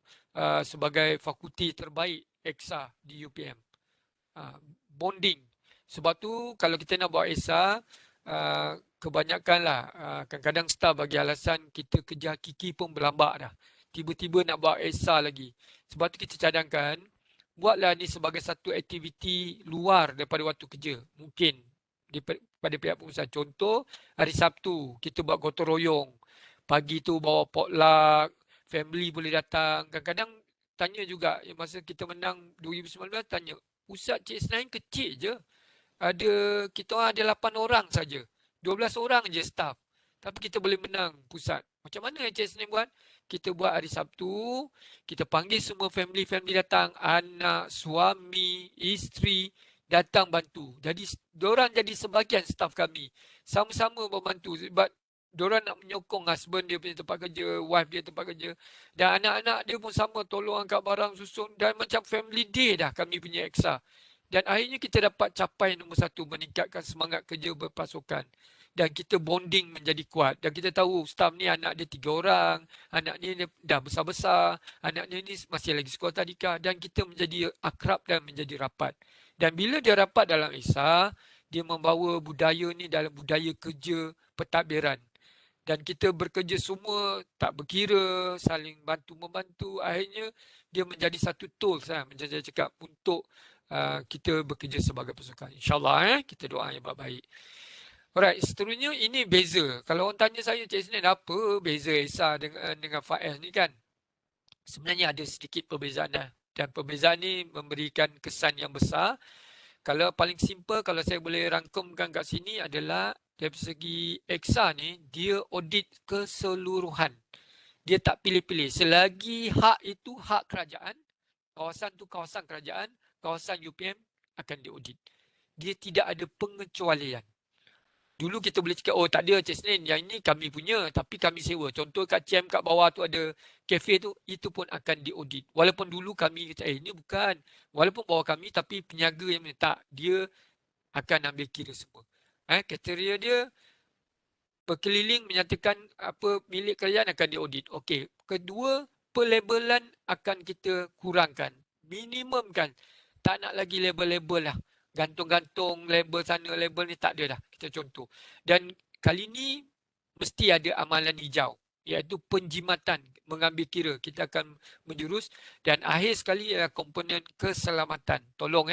Speaker 1: sebagai fakulti terbaik EXA di UPM. Bonding. Sebab tu kalau kita nak buat EXA, kebanyakanlah kadang-kadang staff bagi alasan kita kerja hakiki pun berlambak dah. Tiba-tiba nak buat EXA lagi. Sebab tu kita cadangkan, buatlah ni sebagai satu aktiviti luar daripada waktu kerja. Mungkin pada pihak pengusaha. Contoh, hari Sabtu kita buat gotong royong. Pagi tu bawa potluck, family boleh datang. Kadang-kadang tanya juga, masa kita menang 2019, tanya, Ustaz Cik Senain kecil je. Kita orang ada 8 orang saja. 12 orang je staff. Tapi kita boleh menang pusat. Macam mana Cik Senain buat? Kita buat hari Sabtu, kita panggil semua family datang, anak, suami, isteri datang bantu. Jadi diorang jadi sebahagian staff kami. Sama-sama membantu sebab diorang nak menyokong husband dia punya tempat kerja, wife dia tempat kerja. Dan anak-anak dia pun sama tolong angkat barang susun dan macam family day dah kami punya EXA. Dan akhirnya kita dapat capai nombor 1, meningkatkan semangat kerja berpasukan. Dan kita bonding menjadi kuat. Dan kita tahu staff ni anak dia 3 orang. Anak ni dah besar-besar. Anak ni masih lagi sekolah tadika. Dan kita menjadi akrab dan menjadi rapat. Dan bila dia rapat dalam EXA, dia membawa budaya ni dalam budaya kerja pentadbiran. Dan kita bekerja semua tak berkira, saling bantu-membantu. Akhirnya dia menjadi satu tools macam saya cakap untuk kita bekerja sebagai pasukan. InsyaAllah kita doa yang baik-baik. Alright, seterusnya ini beza. Kalau orang tanya saya, Cik Senin, apa beza EXA dengan FAES ni kan? Sebenarnya ada sedikit perbezaan dan perbezaan ni memberikan kesan yang besar. Kalau paling simple, kalau saya boleh rangkumkan kat sini adalah dari segi EXA ni, dia audit keseluruhan. Dia tak pilih-pilih. Selagi hak itu hak kerajaan, kawasan tu kawasan kerajaan, kawasan UPM akan diaudit. Dia tidak ada pengecualian. Dulu kita boleh cakap, oh tak ada Cik Senin, yang ini kami punya, tapi kami sewa. Contoh kat CM kat bawah tu ada kafe tu, itu pun akan diaudit. Walaupun dulu kami kata, ini bukan. Walaupun bawah kami, tapi peniaga yang tak, dia akan ambil kira semua. Kriteria dia, berkeliling menyatakan apa milik kerajaan akan diaudit. Okey. Kedua, pelabelan akan kita kurangkan. Minimumkan. Tak nak lagi label-label lah. Gantung-gantung label sana, label ni tak ada dah. Kita contoh. Dan kali ni mesti ada amalan hijau, iaitu penjimatan, mengambil kira. Kita akan menjurus. Dan akhir sekali ialah komponen keselamatan. Tolong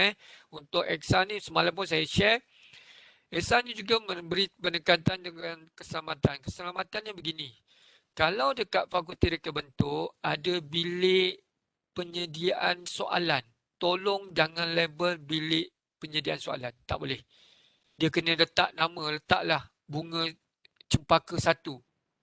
Speaker 1: untuk EXA ni semalam pun saya share. EXA ni juga memberi pendekatan dengan keselamatan. Keselamatannya begini. Kalau dekat fakulti reka bentuk ada bilik penyediaan soalan, tolong jangan label bilik penyediaan soalan. Tak boleh. Dia kena letak nama, letaklah bunga cempaka 1.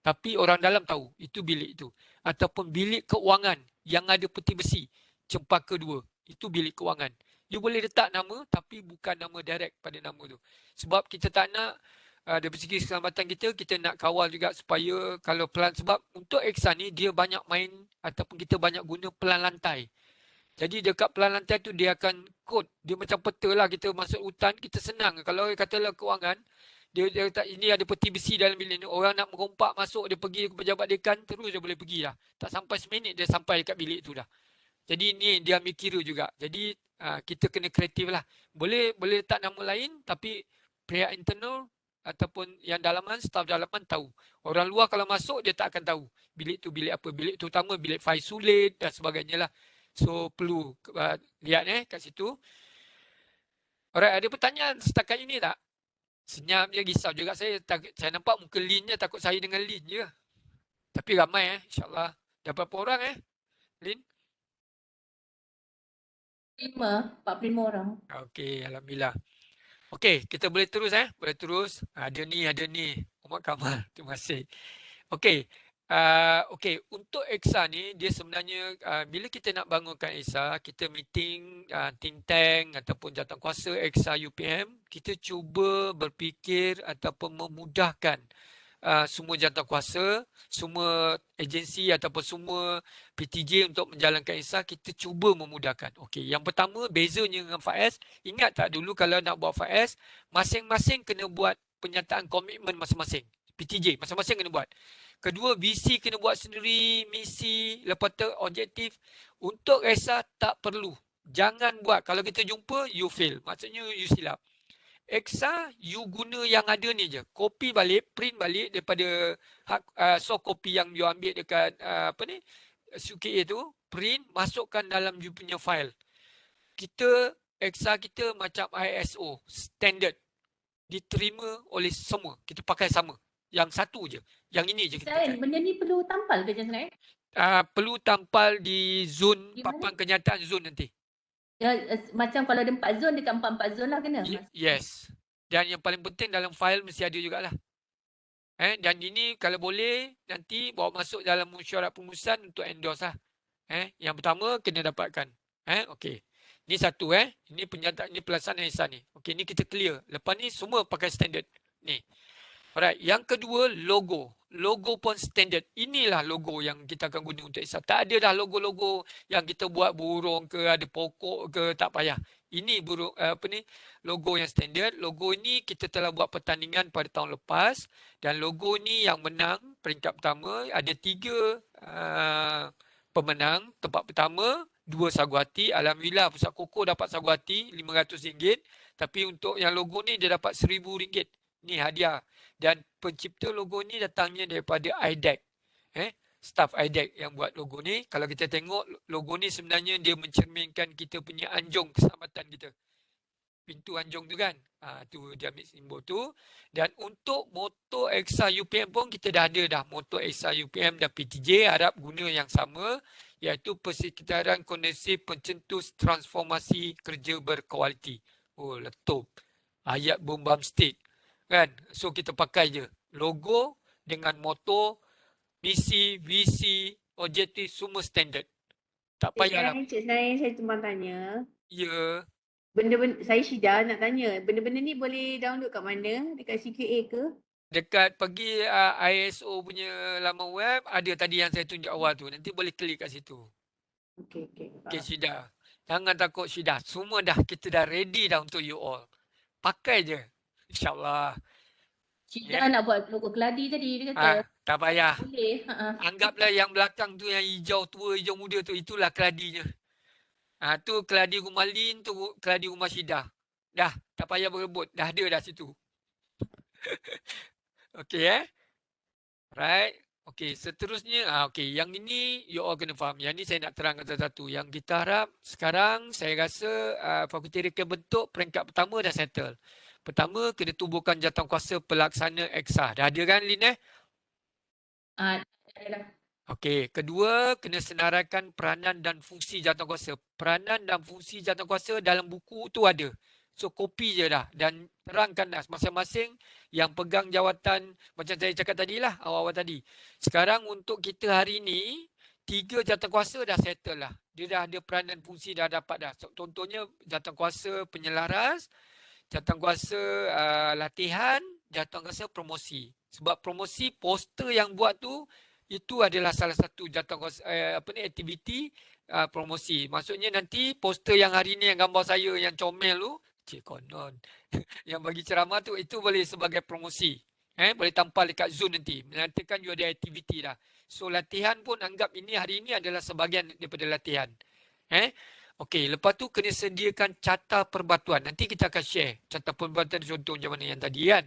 Speaker 1: Tapi orang dalam tahu, itu bilik itu. Ataupun bilik keuangan yang ada peti besi, cempaka 2. Itu bilik keuangan. You boleh letak nama, tapi bukan nama direct pada nama tu. Sebab kita tak nak, dari segi keselamatan kita nak kawal juga supaya kalau pelan, sebab untuk EXA ni dia banyak main ataupun kita banyak guna pelan lantai. Jadi dekat pelan lantai tu dia akan kod, dia macam peta lah, kita masuk hutan, kita senang. Kalau katalah keuangan, dia kata ini ada peti besi dalam bilik ni, orang nak merompak masuk, dia pergi ke pejabat dekan, terus dia boleh pergi lah. Tak sampai seminit dia sampai dekat bilik tu dah. Jadi ni dia ambil kira juga. Jadi kita kena kreatif lah. Boleh letak nama lain, tapi pihak internal ataupun yang dalaman, staf dalaman tahu. Orang luar kalau masuk dia tak akan tahu bilik tu bilik apa. Bilik tu utama bilik fail sulit dan sebagainya lah. So perlu lihat kat situ. Alright, ada pertanyaan setakat ini tak? Senyap je, risau juga saya. Saya nampak muka Lin je, takut saya dengan Lin je. Tapi ramai insyaAllah. Dah berapa orang Lin?
Speaker 2: 45 orang.
Speaker 1: Okey, alhamdulillah. Okey, kita boleh terus boleh terus. Ada ni Muhammad Kamal. Terima kasih. Okey. Okey, untuk EXA ni dia sebenarnya bila kita nak bangunkan EXA, kita meeting think tank ataupun jawatankuasa EXA UPM, kita cuba berfikir ataupun memudahkan semua jawatankuasa, semua agensi ataupun semua PTJ untuk menjalankan EXA, kita cuba memudahkan. Okey, yang pertama bezanya dengan FAS, ingat tak dulu kalau nak buat FAS, masing-masing kena buat penyataan komitmen masing-masing. PTJ masing-masing kena buat. Kedua, VC kena buat sendiri, misi, lepas tu objektif. Untuk EXA tak perlu. Jangan buat. Kalau kita jumpa, you fail. Maksudnya you silap. EXA, you guna yang ada ni je. Copy balik, print balik daripada soft copy yang you ambil dekat SUKA tu, print, masukkan dalam you punya file. EXA kita macam ISO, standard. Diterima oleh semua. Kita pakai sama. Yang satu je. Yang ini je kita pakai.
Speaker 2: Benda ni perlu tampal ke macam mana?
Speaker 1: Perlu tampal di zone,
Speaker 2: Di
Speaker 1: papan kenyataan zone nanti.
Speaker 2: Ya, macam kalau ada 4 zon, dekat 4 zon lah kena?
Speaker 1: Yes. Dan yang paling penting dalam file mesti ada jugalah. Dan ini kalau boleh nanti bawa masuk dalam mesyuarat perumusan untuk endorse lah. Yang pertama kena dapatkan. Okey. Ini satu Ini penyataan, ini pelaksanaan EXA ni. Okey, ni kita clear. Lepas ni semua pakai standard. Ni. Alright, yang kedua logo. Logo pun standard. Inilah logo yang kita akan guna untuk EXA. Tak ada dah logo-logo yang kita buat burung ke, ada pokok ke, tak payah. Ini burung logo yang standard. Logo ini kita telah buat pertandingan pada tahun lepas dan logo ni yang menang peringkat pertama ada 3 pemenang. Tempat pertama 2 sagu hati. Alhamdulillah Pusat Koko dapat sagu hati RM500. Tapi untuk yang logo ni dia dapat RM1,000. Ni hadiah. Dan pencipta logo ni datangnya daripada IDEC. Staff IDEC yang buat logo ni. Kalau kita tengok logo ni sebenarnya dia mencerminkan kita punya anjung keselamatan kita. Pintu anjung tu kan. Tu dia ambil simbol tu. Dan untuk moto EXA UPM pun kita dah ada dah. Moto EXA UPM dan PTJ harap guna yang sama. Iaitu persekitaran kondusif pencetus transformasi kerja berkualiti. Oh, letup. Ayat bombam state. Kan? So kita pakai je logo dengan moto, misi, visi, objektif semua standard. Tak payahlah.
Speaker 3: Encik, sebenarnya saya cuma tanya.
Speaker 1: Ya.
Speaker 3: Benda-benda saya Syida nak tanya. Benda-benda ni boleh download kat mana? Dekat CQA ke?
Speaker 1: Dekat pergi ISO punya laman web ada tadi yang saya tunjuk awal tu. Nanti boleh klik kat situ.
Speaker 3: Okey.
Speaker 1: Okey Syida. Jangan takut Syida. Semua dah kita dah ready dah untuk you all. Pakai je. InsyaAllah.
Speaker 2: Syida nak buat logo keladi tadi, dia kata.
Speaker 1: Tak payah.
Speaker 2: Boleh.
Speaker 1: Anggaplah yang belakang tu yang hijau tua, hijau muda tu, itulah keladinya. Tu keladi rumah Lin, tu keladi rumah Syidah. Dah, tak payah berebut. Dah ada dah situ. Okey Right. Okey, seterusnya okey, yang ini you all kena faham. Yang ni saya nak terangkan satu-satu. Yang kita harap sekarang saya rasa fakulti reka bentuk peringkat pertama dah settle. Pertama, kena tubuhkan jawatankuasa pelaksana EXA. Dah ada kan Lin
Speaker 2: Dah.
Speaker 1: Okey, kedua, kena senaraikan peranan dan fungsi jawatankuasa. Peranan dan fungsi jawatankuasa dalam buku tu ada. So, copy je dah dan terangkan dah masing-masing yang pegang jawatan macam saya cakap tadi lah, awal-awal tadi. Sekarang untuk kita hari ni, 3 jawatankuasa dah settle lah. Dia dah ada peranan fungsi dah dapat dah. So, contohnya jawatankuasa penyelaras, jawatankuasa latihan, jawatankuasa promosi. Sebab promosi, poster yang buat tu, itu adalah salah satu jawatankuasa aktiviti promosi. Maksudnya nanti poster yang hari ni yang gambar saya yang comel tu, cik konon, yang bagi ceramah tu, itu boleh sebagai promosi. Boleh tampal dekat Zoom nanti. Menantikan you ada aktiviti dah. So latihan pun anggap ini hari ini adalah sebahagian daripada latihan. Okey, lepas tu kena sediakan carta perbatuan. Nanti kita akan share carta perbatuan contoh macam mana yang tadi kan.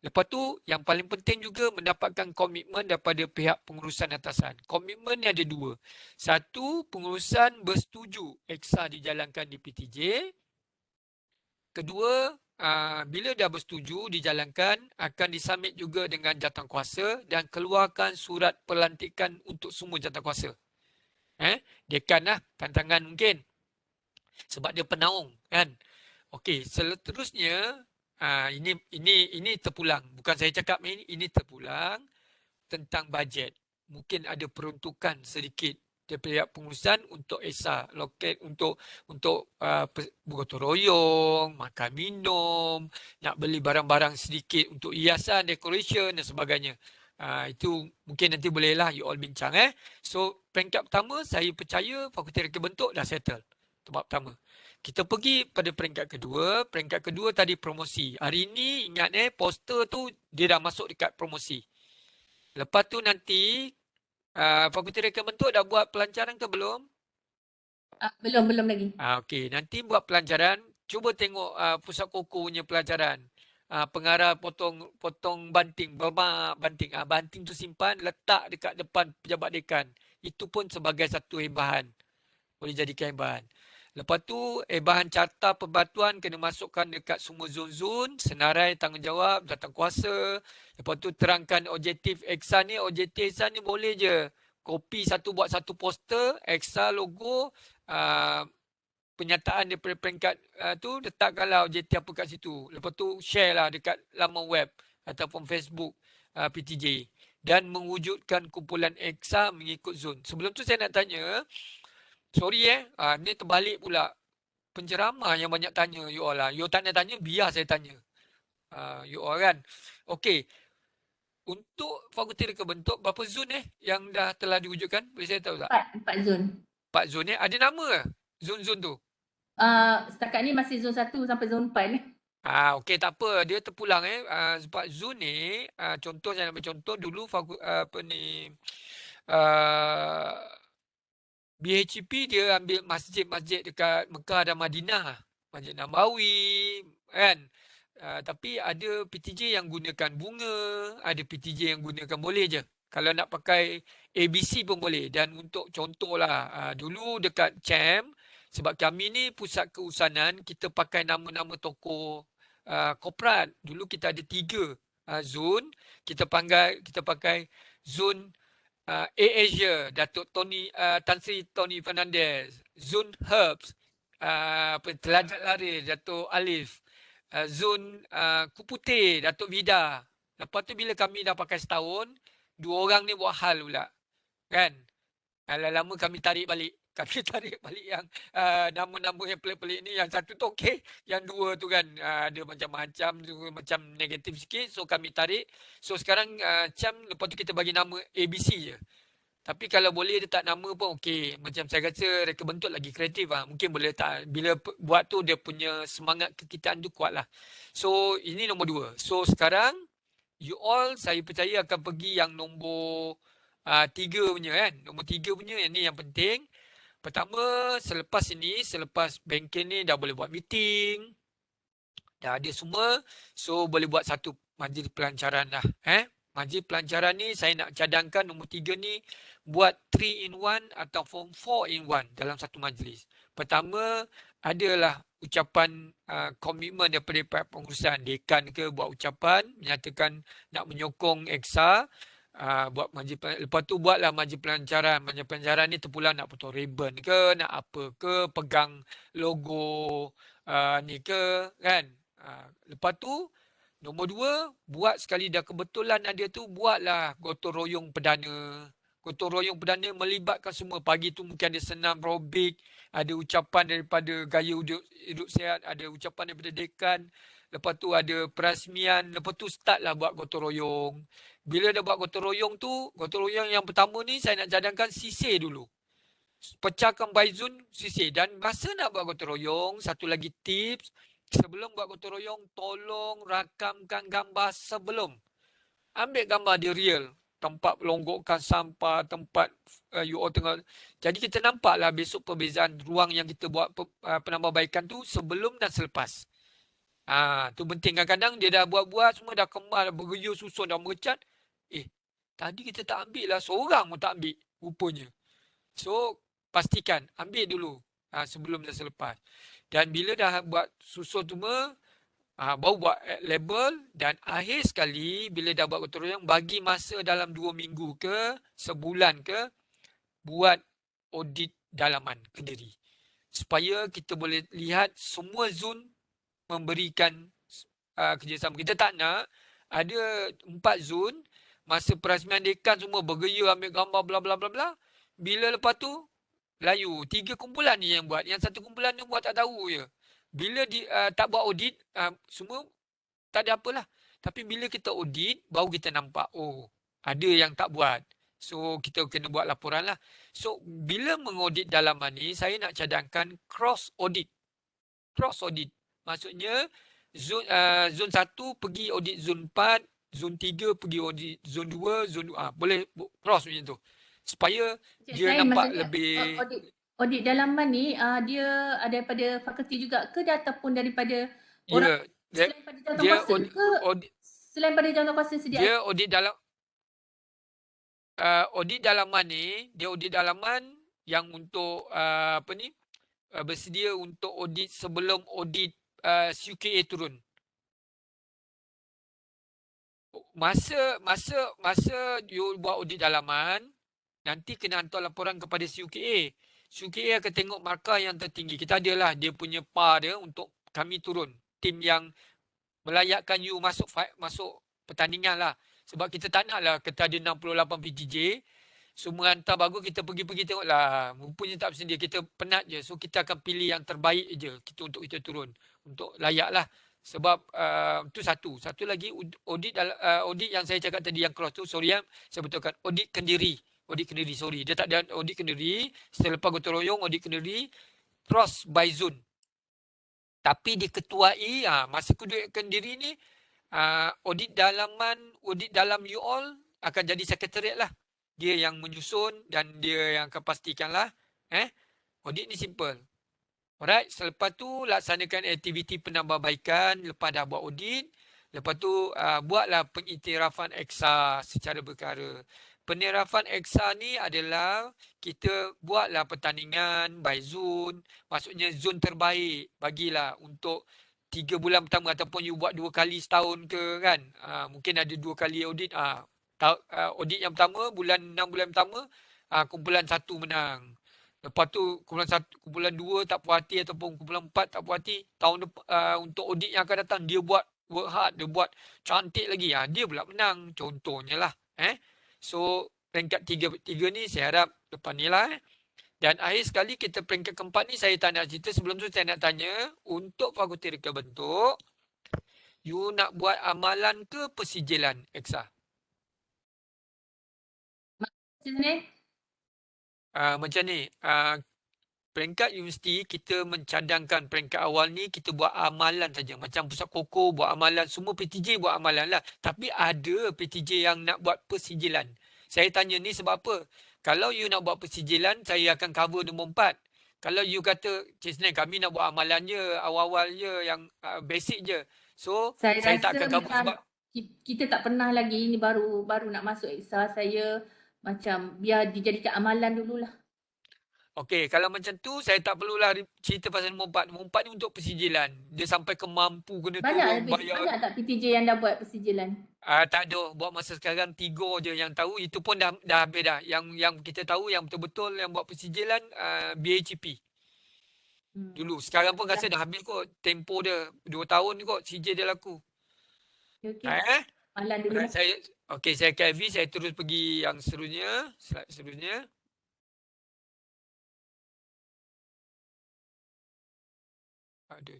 Speaker 1: Lepas tu yang paling penting juga mendapatkan komitmen daripada pihak pengurusan atasan. Komitmen ni ada 2. Satu, pengurusan bersetuju EXA dijalankan di PTJ. Kedua, bila dah bersetuju dijalankan, akan disubmit juga dengan jawatankuasa dan keluarkan surat pelantikan untuk semua jawatankuasa. Dekan lah, tantangan mungkin. Sebab dia penaung kan. Okey, seterusnya ini terpulang. Bukan saya cakap ini terpulang tentang bajet. Mungkin ada peruntukan sedikit daripada pengurusan untuk ESA, loket untuk bergotong royong, makan minum, nak beli barang-barang sedikit untuk hiasan, decoration dan sebagainya. Itu mungkin nanti bolehlah you all bincang. So peringkat pertama saya percaya fakulti reka bentuk dah settle. Tempat pertama. Kita pergi pada peringkat kedua. Peringkat kedua tadi promosi. Hari ini ingat poster tu dia dah masuk dekat promosi. Lepas tu nanti fakulti reka bentuk dah buat pelancaran ke belum?
Speaker 2: Belum lagi.
Speaker 1: Okey, nanti buat pelancaran. Cuba tengok pusat koko punya pelajaran. Pengarah potong banting, bermak banting. Banting tu simpan, letak dekat depan pejabat dekan. Itu pun sebagai satu hebahan. Boleh jadikan hebahan. Lepas tu, bahan carta perbatuan kena masukkan dekat semua zon-zon, senarai tanggungjawab, jawatankuasa. Lepas tu terangkan objektif EXA ni. Objektif EXA ni boleh je. Kopi buat satu poster, EXA logo, penyataan daripada peringkat tu, letakkanlah objektif apa kat situ. Lepas tu, share lah dekat laman web ataupun Facebook PTJ. Dan mewujudkan kumpulan EXA mengikut zon. Sebelum tu saya nak tanya, sorry ni terbalik pula. Penceramah yang banyak tanya you all lah. You tak nak tanya, biar saya tanya. You all kan. Okey. Untuk fakulti reka bentuk, berapa zon yang dah telah diwujudkan? Boleh saya tahu tak?
Speaker 2: 4 zon.
Speaker 1: 4 zon Ada nama ke zon-zon tu?
Speaker 2: Setakat ni masih zon 1 sampai zon 4
Speaker 1: Okey, tak apa. Dia terpulang sebab zon ni, contoh saya nak beri contoh dulu BHP dia ambil masjid-masjid dekat Mekah dan Madinah. Masjid Nabawi, kan? Tapi ada PTJ yang gunakan bunga, ada PTJ yang gunakan boleh je. Kalau nak pakai ABC pun boleh. Dan untuk contohlah, dulu dekat CHAM, sebab kami ni pusat keusanan, kita pakai nama-nama tokoh korporat. Dulu kita ada 3 zon. Kita pakai zon Asia, Datuk Tan Sri Tony Fernandez, Zon Herbs, Telajak Laris, Datuk Alif, Zon Kuputih, Datuk Vida. Lepas tu bila kami dah pakai setahun, 2 orang ni buat hal pula. Kan? Lama-lama kami tarik balik. Kami tarik balik yang nama-nama yang pelik-pelik ni. Yang satu tu okey, yang 2 tu kan ada macam-macam, macam negatif sikit. So kami tarik. So sekarang lepas tu kita bagi nama ABC je. Tapi kalau boleh letak nama pun okey. Macam saya rasa reka bentuk lagi kreatif mungkin boleh letak. Bila buat tu dia punya semangat kekitaan tu kuat lah. So ini nombor 2. So sekarang you all saya percaya akan pergi yang nombor 3 punya kan. Nombor 3 punya yang ni yang penting. Pertama, selepas banking ni dah boleh buat meeting, dah ada semua, so boleh buat satu majlis pelancaran dah. Majlis pelancaran ni saya nak cadangkan nombor 3 ni buat 3 in 1 ataupun 4 in 1 dalam satu majlis. Pertama, adalah ucapan komitmen daripada pihak pengurusan. Dekan ke buat ucapan menyatakan nak menyokong EXA, buat majlis, lepas tu buatlah majlis pelancaran. Majlis pelancaran ni terpulang nak potong ribbon ke, nak apa ke, pegang logo ni ke, kan. Lepas tu nombor 2, buat sekali dah kebetulan ada tu, buatlah gotong royong perdana. Gotong royong perdana melibatkan semua. Pagi tu mungkin ada senam aerobik, ada ucapan daripada gaya hidup sihat, ada ucapan daripada dekan. Lepas tu ada perasmian, lepas tu startlah buat gotong royong. Bila dah buat gotong royong tu, gotong royong yang pertama ni saya nak cadangkan sisir dulu. Pecahkan by zone, sisir. Dan masa nak buat gotong royong, satu lagi tips, sebelum buat gotong royong, tolong rakamkan gambar sebelum. Ambil gambar dia real. Tempat pelonggokkan sampah, tempat you all tengah. Jadi kita nampaklah besok perbezaan ruang yang kita buat penambahbaikan tu sebelum dan selepas. Tu penting. Kadang-kadang dia dah buat-buat, semua dah kemar, dah berguyur susun, dah merecat. Tadi kita tak ambil lah, seorang pun tak ambil rupanya. So, pastikan ambil dulu sebelum dan selepas. Dan bila dah buat susun semua, baru buat label. Dan akhir sekali, bila dah buat gotong royong, bagi masa dalam 2 minggu ke, sebulan ke, buat audit dalaman Kendiri. Supaya kita boleh lihat semua zon memberikan kerjasama. Kita tak nak ada 4 zon, masa perasmian dekan semua bergaya ambil gambar bla bla bla bla. Bila lepas tu, layu. 3 kumpulan ni yang buat. Yang satu kumpulan ni buat tak tahu je. Bila tak buat audit, semua tak ada apalah. Tapi bila kita audit, baru kita nampak, ada yang tak buat. So, kita kena buat laporan lah. So, bila mengaudit dalaman ni, saya nak cadangkan cross audit. Cross audit. Maksudnya, zon 1 pergi audit zon 4, zon 3 pergi audit zon 2, zon 2. Boleh cross macam tu. Supaya dia nampak lebih...
Speaker 2: Audit dalaman ni, dia daripada fakulti juga ke ataupun daripada orang selain pada jawatankuasa ke? Selain pada jawatankuasa sedia?
Speaker 1: Dia audit dalaman ni, dia audit dalaman yang untuk bersedia untuk audit sebelum audit CUKA turun. Masa you buat audit dalaman, nanti kena hantar laporan kepada CUKA. CUKA akan tengok markah yang tertinggi. Kita adalah dia punya PAR dia untuk kami turun. Tim yang melayakkan you masuk pertandingan lah. Sebab kita tak nak lah kita ada 68 PTJ. Semua hantar bagus, kita pergi tengok lah. Rupanya tak bersedia. Kita penat je. So kita akan pilih yang terbaik je untuk kita turun. Untuk layak lah. Sebab itu satu. Satu lagi audit yang saya cakap tadi yang cross tu. Sorry saya betulkan. Audit Kendiri. Sorry. Dia tak ada audit Kendiri. Selepas gotong royong, audit Kendiri. Cross by zone. Tapi diketuai, masa audit Kendiri ni, audit dalam you all akan jadi sekretariat lah. Dia yang menyusun dan dia yang akan pastikan lah. Audit ni simple. Alright, selepas tu laksanakan aktiviti penambahbaikan lepas dah buat audit. Lepas tu buatlah pengiktirafan EXA secara berkara. Penyerapan EXA ni adalah kita buatlah pertandingan by zone. Maksudnya zon terbaik bagilah untuk 3 bulan pertama ataupun you buat 2 kali setahun ke kan. Mungkin ada 2 kali audit. Audit yang pertama, bulan 6 bulan pertama, kumpulan 1 menang. Lepas tu kumpulan 2 tak puas hati ataupun kumpulan 4 tak puas hati. Tahun untuk audit yang akan datang, dia buat work hard, dia buat cantik lagi. Dia pula menang. Contohnya lah. So, peringkat 3 ni saya harap lepas ni lah. Dan akhir sekali kita peringkat keempat ni saya tak nak cerita. Sebelum tu saya nak tanya, untuk fakulti reka bentuk, you nak buat amalan ke persijilan EXA? Macam ni. Peringkat universiti kita mencadangkan peringkat awal ni kita buat amalan saja. Macam Pusat Koko buat amalan, semua PTJ buat amalan lah. Tapi ada PTJ yang nak buat persijilan. Saya tanya ni sebab apa? Kalau you nak buat persijilan, saya akan cover nombor 4. Kalau you kata, Cik Senen, kami nak buat amalan je, awal-awal je, yang basic je. So,
Speaker 2: Saya
Speaker 1: tak
Speaker 2: rasa
Speaker 1: akan cover
Speaker 2: macam
Speaker 1: sebab
Speaker 2: kita tak pernah lagi, ini baru nak masuk Eksa, saya macam biar dijadikan amalan dululah.
Speaker 1: okey, kalau macam tu, saya tak perlulah cerita pasal nombor 4. Nombor 4 ni untuk persijilan. Dia sampai ke mampu kena turun bayar.
Speaker 2: Banyak tak PTJ yang dah buat persijilan?
Speaker 1: Tak ada. Buat masa sekarang 3 je yang tahu. Itu pun dah habis dah. Yang kita tahu yang betul-betul yang buat persijilan BHP. Dulu. Sekarang pun rasa dah habis kot. Tempoh dia 2 tahun kot CJ dia laku.
Speaker 2: Okey. Amalan dulu lah.
Speaker 1: Saya Kevin, saya terus pergi yang seterusnya. Slide seterusnya. Ada.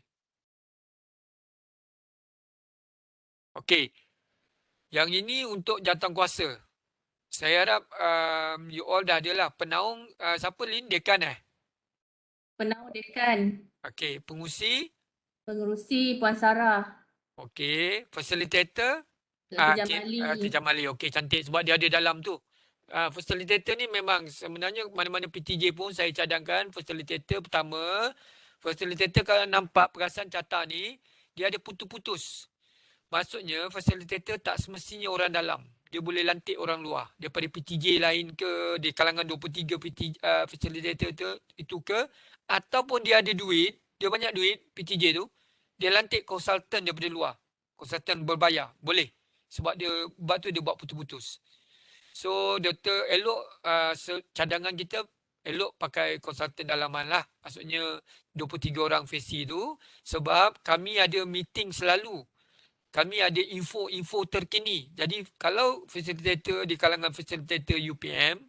Speaker 1: Okey. Yang ini untuk jawatankuasa. Saya harap you all dah ada lah. Penaung, siapa Lin? Dekan
Speaker 2: Penaung Dekan.
Speaker 1: Okey. Pengurusi?
Speaker 2: Pengerusi Puan Sarah.
Speaker 1: Okey. Facilitator?
Speaker 2: Dr. Jamali.
Speaker 1: Dr. Jamali. Okey, cantik. Sebab dia ada dalam tu. Facilitator ni memang sebenarnya mana-mana PTJ pun saya cadangkan facilitator pertama. Facilitator kalau nampak perasan carta ni, dia ada putus-putus. Maksudnya facilitator tak semestinya orang dalam. Dia boleh lantik orang luar. Daripada PTJ lain ke, di kalangan 23 facilitator itu ke. Ataupun dia ada duit, dia banyak duit PTJ tu. Dia lantik konsultan daripada luar. Konsultan berbayar. Boleh. Sebab tu dia buat putus-putus. So, doktor elok cadangan kita elok pakai konsultan dalaman lah. Maksudnya 23 orang FESI tu. Sebab kami ada meeting selalu. Kami ada info terkini. Jadi, kalau facilitator di kalangan facilitator UPM,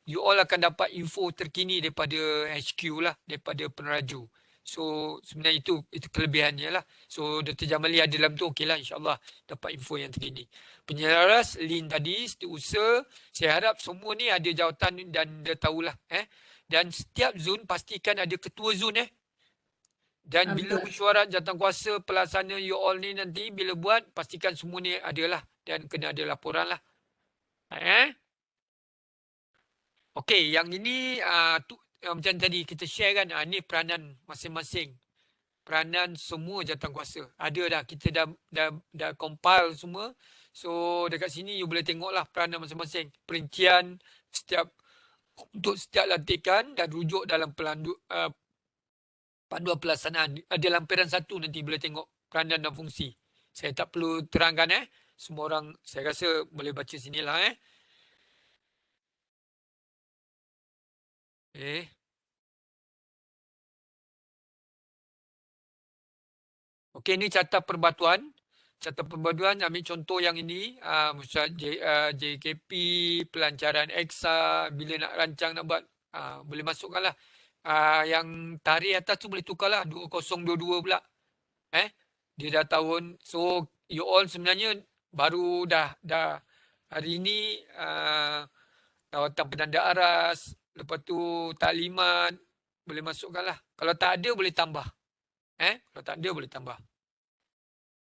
Speaker 1: you all akan dapat info terkini daripada HQ lah, daripada peneraju. So, sebenarnya itu kelebihannya lah. So, Dr. Jamali ada dalam tu, okey lah, insyaAllah dapat info yang terkini. Penyelaras, Lin tadi, setiausaha, saya harap semua ni ada jawatan dan dia tahulah. Dan setiap zon pastikan ada ketua zon. Dan bila mesyuarat jawatankuasa pelaksana you all ni nanti, bila buat, pastikan semua ni adalah. Dan kena ada laporan lah. Okey, yang ini macam tadi kita share kan, ni peranan masing-masing. Peranan semua jawatankuasa. Ada dah, kita dah compile semua. So, dekat sini you boleh tengoklah peranan masing-masing. Perincian untuk setiap lantikan dan rujuk dalam panduan pelaksanaan. Ada lampiran 1 nanti boleh tengok peranan dan fungsi. Saya tak perlu terangkan. Semua orang saya rasa boleh baca sinilah. Okey, ni carta perbatuan. Carta perbatuan, ambil contoh yang ini. JKP, pelancaran EXA, bila nak rancang nak buat, boleh masukkanlah. Yang tarikh atas tu boleh tukarlah. 2022 pula. Dia dah tahun. So, you all sebenarnya baru dah hari ini lawatan penanda aras. Lepas tu taklimat. Boleh masukkanlah. Kalau tak ada, boleh tambah. Kalau tak ada, boleh tambah.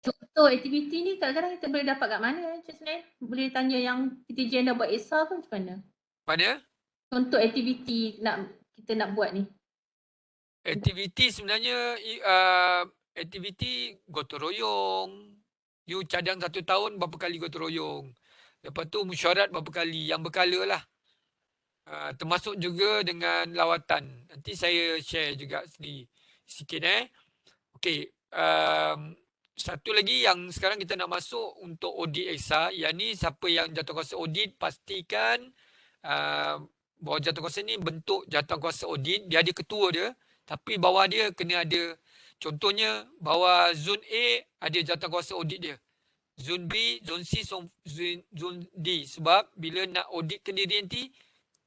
Speaker 2: Contoh aktiviti ni kadang-kadang kita boleh dapat kat mana, Cik Senen? Boleh tanya yang PTJ yang dah buat ESA ke macam mana?
Speaker 1: Mana?
Speaker 2: Contoh aktiviti kita nak buat ni.
Speaker 1: Aktiviti sebenarnya, aktiviti gotong royong. You cadang 1 tahun berapa kali gotong royong. Lepas tu mesyuarat berapa kali. Yang berkala lah. Termasuk juga dengan lawatan. Nanti saya share juga sikit. Okey. Satu lagi yang sekarang kita nak masuk untuk audit EXA. Yang ni siapa yang jawatankuasa audit, pastikan bahawa jawatankuasa ni bentuk jawatankuasa audit. Dia ada ketua dia. Tapi bawah dia kena ada, contohnya bawah zon A ada jawatankuasa audit dia. Zon B, zon C, zon D. Sebab bila nak audit kendiri nanti,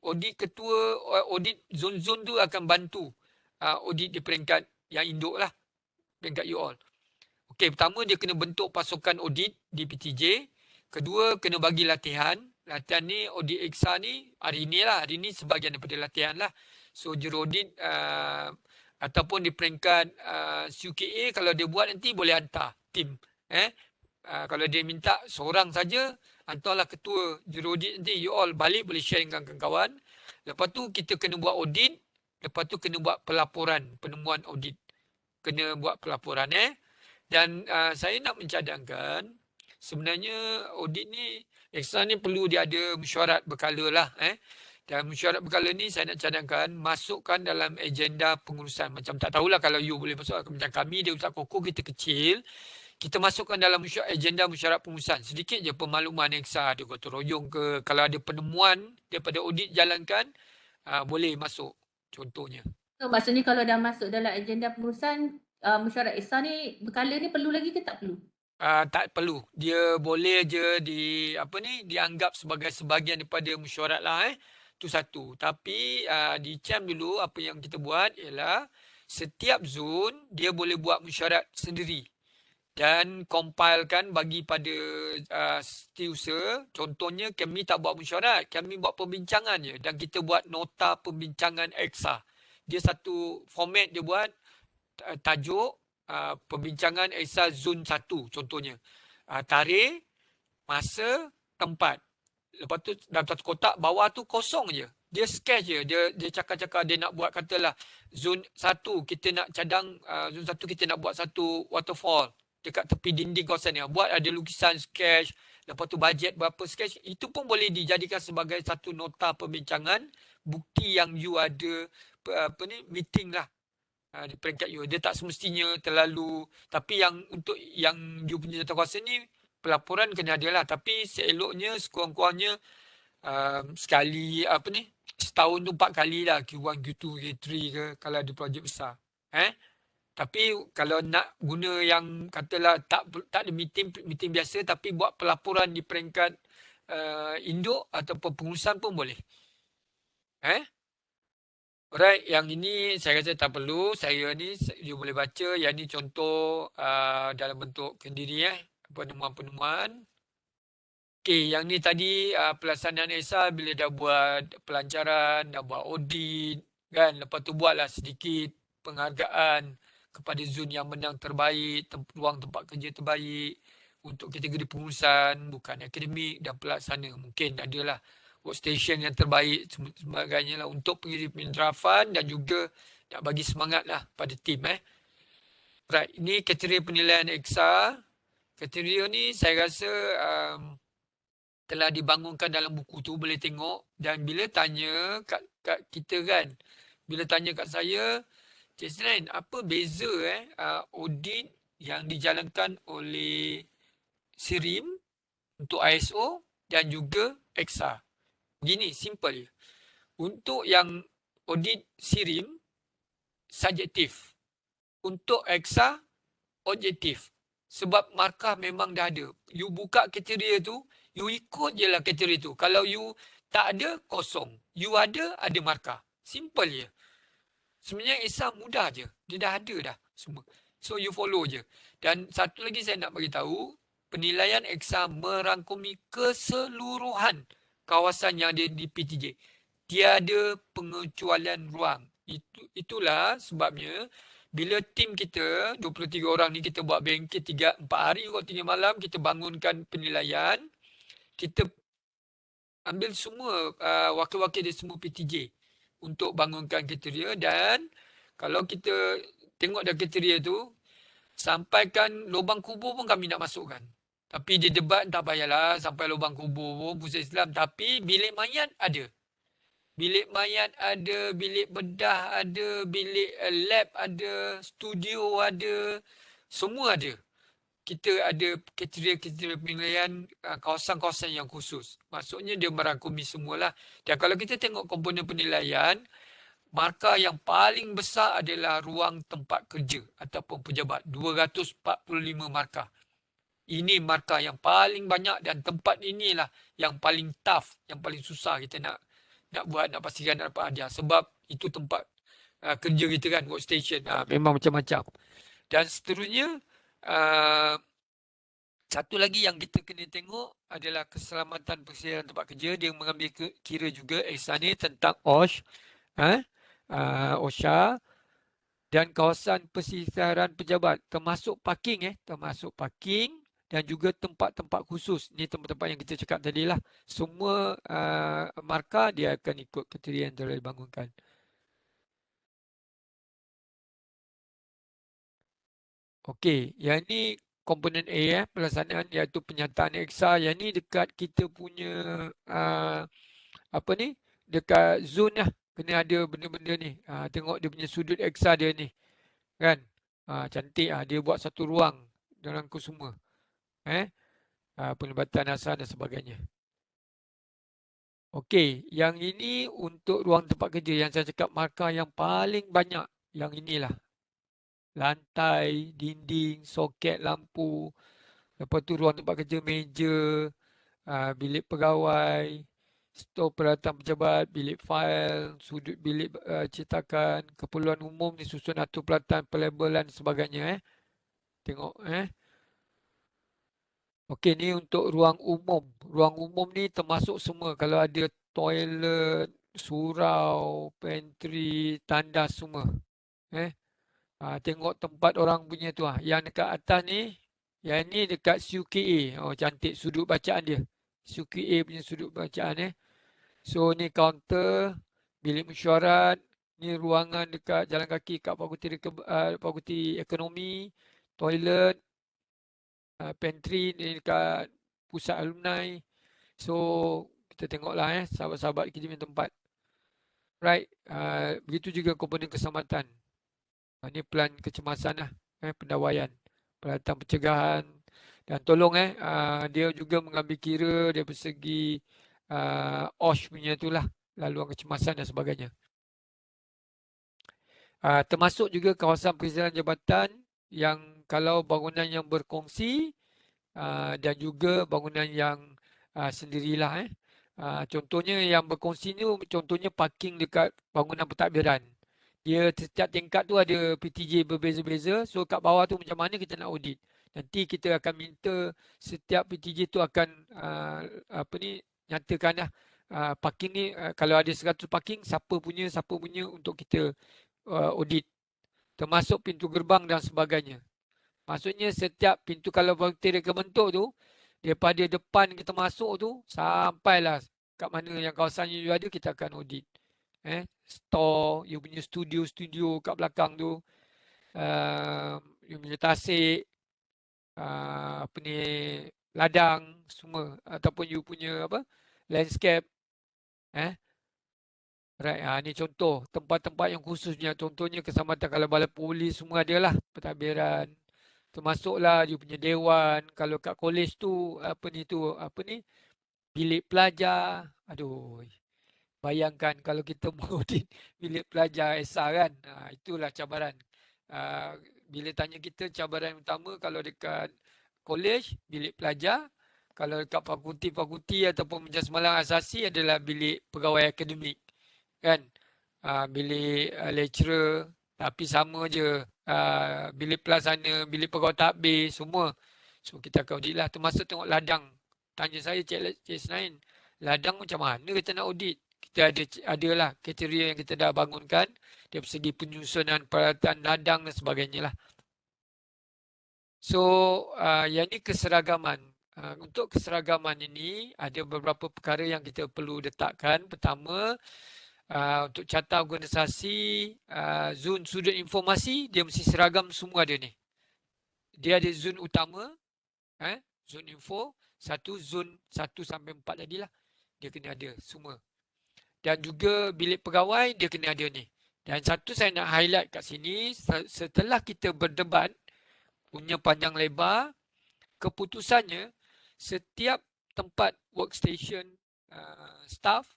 Speaker 1: audit ketua, audit zon-zon tu akan bantu audit di peringkat yang induk lah. Peringkat you all. Okey, pertama dia kena bentuk pasukan audit di PTJ. Kedua, kena bagi latihan. Latihan ni, audit EXA ni, hari ni sebahagian daripada latihan lah. So, juruaudit ataupun di peringkat CUKA, kalau dia buat nanti boleh hantar tim. Kalau dia minta seorang saja, hantarlah ketua juruaudit nanti. You all balik boleh share dengan kawan-kawan. Lepas tu kita kena buat audit. Lepas tu kena buat pelaporan penemuan audit. Kena buat pelaporan Dan saya nak mencadangkan sebenarnya audit ni, Exsa ni perlu dia ada mesyuarat berkala lah. Dan mesyuarat berkala ni saya nak cadangkan masukkan dalam agenda pengurusan. Macam tak tahulah kalau you boleh masuk. Macam kami di Ustaz Koko kita kecil. Kita masukkan dalam agenda mesyuarat pengurusan. Sedikit je pemakluman Exsa, ada gotong royong ke. Kalau ada penemuan daripada audit jalankan, boleh masuk contohnya.
Speaker 2: So, maksudnya kalau dah masuk dalam agenda pengurusan, mesyuarat Exsa ni berkala ni perlu lagi ke tak perlu?
Speaker 1: Tak perlu. Dia boleh je dianggap sebagai sebahagian daripada mesyuarat lah. Itu satu. Tapi di CAM dulu apa yang kita buat ialah setiap zon dia boleh buat mesyuarat sendiri. Dan compilekan bagi pada setiausaha. Contohnya kami tak buat mesyuarat. Kami buat perbincangan je. Dan kita buat nota perbincangan Exsa. Dia satu format dia buat. Tajuk perbincangan Exsa Zon 1 contohnya. Tarikh, masa, tempat. Lepas tu dalam satu kotak bawah tu kosong je. Dia sketch je. Dia cakap-cakap dia nak buat katalah zon 1 kita nak cadang, zon 1 kita nak buat satu waterfall dekat tepi dinding kawasan ni. Buat ada lukisan sketch. Lepas tu bajet berapa sketch. Itu pun boleh dijadikan sebagai satu nota perbincangan. Bukti yang you ada meeting lah. Di peringkat you. Dia tak semestinya terlalu. Tapi yang untuk yang you punya jawatan ni, pelaporan kena ada lah. Tapi seeloknya, sekurang-kurangnya sekali, setahun tu 4 kali lah. Q1, Q2, Q3 ke. Kalau ada projek besar. Tapi kalau nak guna yang katalah tak ada meeting biasa. Tapi buat pelaporan di peringkat induk ataupun pengurusan pun boleh. Alright, yang ini saya rasa tak perlu. Saya ni, you boleh baca. Yang ni contoh dalam bentuk kendiri penemuan-penemuan. Okey, yang ni tadi pelaksanaan Exsa bila dah buat pelancaran, dah buat audit, kan. Lepas tu buatlah sedikit penghargaan kepada zon yang menang terbaik, ruang tempat kerja terbaik untuk kategori pengurusan, bukan akademik dan pelaksana. Mungkin adalah workstation yang terbaik sebagainya lah untuk pendrafan dan juga nak bagi semangat lah pada tim. Right, ini kriteria penilaian Exsa. Kriteria ni saya rasa telah dibangunkan dalam buku tu, boleh tengok. Dan bila tanya kat kita kan, bila tanya kat saya, Cik Serain, apa beza audit yang dijalankan oleh SIRIM untuk ISO dan juga Exsa? Begini, simple je. Untuk yang audit SIRIM, subjektif. Untuk Exsa, objektif. Sebab markah memang dah ada. You buka kriteria tu, you ikut je lah kriteria tu. Kalau you tak ada, kosong. You ada markah. Simple je. Sebenarnya Exsa mudah je. Dia dah ada dah semua. So you follow je. Dan satu lagi saya nak bagi tahu, penilaian Exsa merangkumi keseluruhan kawasan yang ada di PTJ. Tiada pengecualian ruang. Itulah sebabnya bila tim kita 23 orang ni kita buat bengkel 3-4 hari kot 3 malam kita bangunkan penilaian. Kita ambil semua wakil-wakil dari semua PTJ untuk bangunkan kriteria. Dan kalau kita tengok dah kriteria tu, sampaikan lubang kubur pun kami nak masukkan. Tapi dia debat tak payahlah sampai lubang kubur pun Pusat Islam. Tapi bilik mayat ada. Bilik mayat ada, bilik bedah ada, bilik lab ada, studio ada, semua ada. Kita ada kriteria penilaian kawasan-kawasan yang khusus. Maksudnya dia merangkumi semualah. Dan kalau kita tengok komponen penilaian, markah yang paling besar adalah ruang tempat kerja ataupun pejabat. 245 markah. Ini markah yang paling banyak dan tempat inilah yang paling tough, yang paling susah kita nak buat, nak pastikan nak dapat hadiah. Sebab itu tempat kerja kita kan, workstation. Memang macam-macam. Dan seterusnya, satu lagi yang kita kena tengok adalah keselamatan persediaan tempat kerja. Dia mengambil kira juga Exsa ni tentang OSH, OSHA dan kawasan persisiran pejabat. Termasuk parking. Termasuk parking dan juga tempat-tempat khusus. Ni tempat-tempat yang kita cakap tadi lah. Semua markah dia akan ikut kriteria yang telah dibangunkan. Okey, yang ni komponen A, pelaksanaan iaitu penyataan eksa. Yang ni dekat kita punya apa ni? Dekat zone lah. Kena ada benda-benda ni. Tengok dia punya sudut eksa dia ni. Kan? Cantik dia buat satu ruang dalam semua. Pelibatan asal dan sebagainya. Okey, yang ini untuk ruang tempat kerja yang saya cakap markah yang paling banyak. Yang inilah. Lantai, dinding, soket, lampu. Lepas tu ruang tempat kerja, meja, bilik pegawai, stor peralatan pejabat, bilik fail, sudut bilik cetakan, keperluan umum ni susun atur peralatan, pelabelan dan sebagainya. Tengok. Okey, ni untuk ruang umum. Ruang umum ni termasuk semua. Kalau ada toilet, surau, pantry, tandas semua. Tengok tempat orang punya tu. Yang dekat atas ni, yang ni dekat CUKA. Oh, cantik sudut bacaan dia. CUKA punya sudut bacaan. So, ni kaunter, bilik mesyuarat. Ni ruangan dekat jalan kaki kat Fakulti Ekonomi, toilet, pantry ni dekat pusat alumni. So, kita tengoklah sahabat-sahabat kita punya tempat. Right. Begitu juga komponen keselamatan. Ini plan kecemasan lah, pendawaian, peralatan pencegahan dan tolong dia juga mengambil kira dari segi OSH punya itulah, laluan kecemasan dan sebagainya. Termasuk juga kawasan perizinan jabatan yang kalau bangunan yang berkongsi dan juga bangunan yang sendirilah. Contohnya yang berkongsi ni, contohnya parking dekat bangunan pentadbiran. Dia setiap tingkat tu ada PTJ berbeza-beza. So kat bawah tu macam mana kita nak audit. Nanti kita akan minta setiap PTJ tu akan nyatakan lah parking ni kalau ada 100 parking siapa punya untuk kita audit. Termasuk pintu gerbang dan sebagainya. Maksudnya setiap pintu kalau bakteria kebentuk tu daripada depan kita masuk tu sampailah kat mana yang kawasan you ada kita akan audit. Store, you punya studio kat belakang tu, you punya tasik, ladang semua ataupun you punya landscape. Right, ni contoh tempat-tempat yang khususnya, contohnya keselamatan kalau balai polis semua adalah pentadbiran. Termasuklah you punya dewan, kalau kat college tu bilik pelajar. Aduh. Bayangkan kalau kita audit bilik pelajar ESA kan. Itulah cabaran. Bila tanya kita cabaran utama kalau dekat college, bilik pelajar. Kalau dekat fakulti ataupun majlis semalam asasi adalah bilik pegawai akademik. Kan? Bilik lecturer. Tapi sama je. Bilik pelaksana, bilik pegawai takbir, semua. So kita akan audit lah. Termasuk tengok ladang. Tanya saya Cik Isnain. Ladang macam mana kita nak audit? Kita adalah kriteria yang kita dah bangunkan dari segi penyusunan peralatan ladang dan sebagainya lah. So, yang ini keseragaman. Untuk keseragaman ini ada beberapa perkara yang kita perlu letakkan. Pertama, untuk carta organisasi, zon sudut informasi dia mesti seragam semua dia ni. Dia ada zon utama, zon info, zon 1 sampai 4 tadilah. Dia kena ada semua. Dan juga bilik pegawai dia kena ada ni. Dan satu saya nak highlight kat sini, setelah kita berdebat punya panjang lebar, keputusannya setiap tempat workstation staff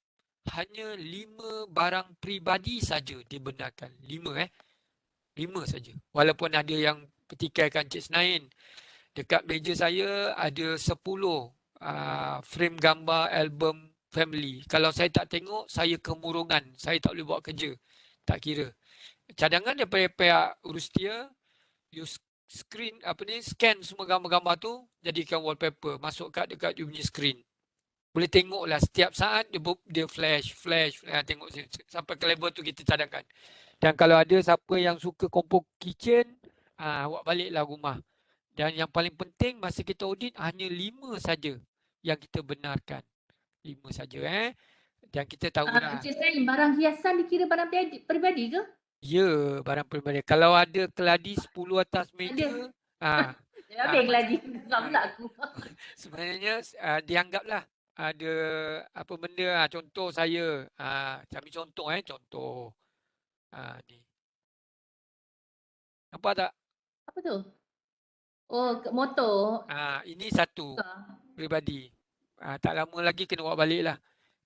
Speaker 1: hanya 5 barang peribadi saja dibenarkan. 5 saja. Walaupun ada yang petikaikan Cik Senain. Dekat meja saya ada 10 frame gambar album family. Kalau saya tak tengok, saya kemurungan. Saya tak boleh buat kerja. Tak kira. Cadangan daripada pihak Urustia, you scan semua gambar-gambar tu, jadikan wallpaper. Masuk dekat you punya screen. Boleh tengoklah setiap saat dia flash. Tengok sampai ke level tu kita cadangkan. Dan kalau ada siapa yang suka kompor kitchen, awak baliklah rumah. Dan yang paling penting masa kita audit hanya 5 saja yang kita benarkan. 5 saja Dan kita tahulah.
Speaker 2: Encik Sain, barang hiasan dikira barang peribadi ke?
Speaker 1: Ya, barang peribadi. Kalau ada keladi 10 atas meja,
Speaker 2: Apa yang keladi? Tak pula aku.
Speaker 1: sebenarnya dianggaplah ada apa benda, contoh saya, kami contoh contoh. Ni. Nampak tak?
Speaker 2: Apa tu? Oh, motor.
Speaker 1: Ini satu peribadi. Tak lama lagi kena bawa balik lah.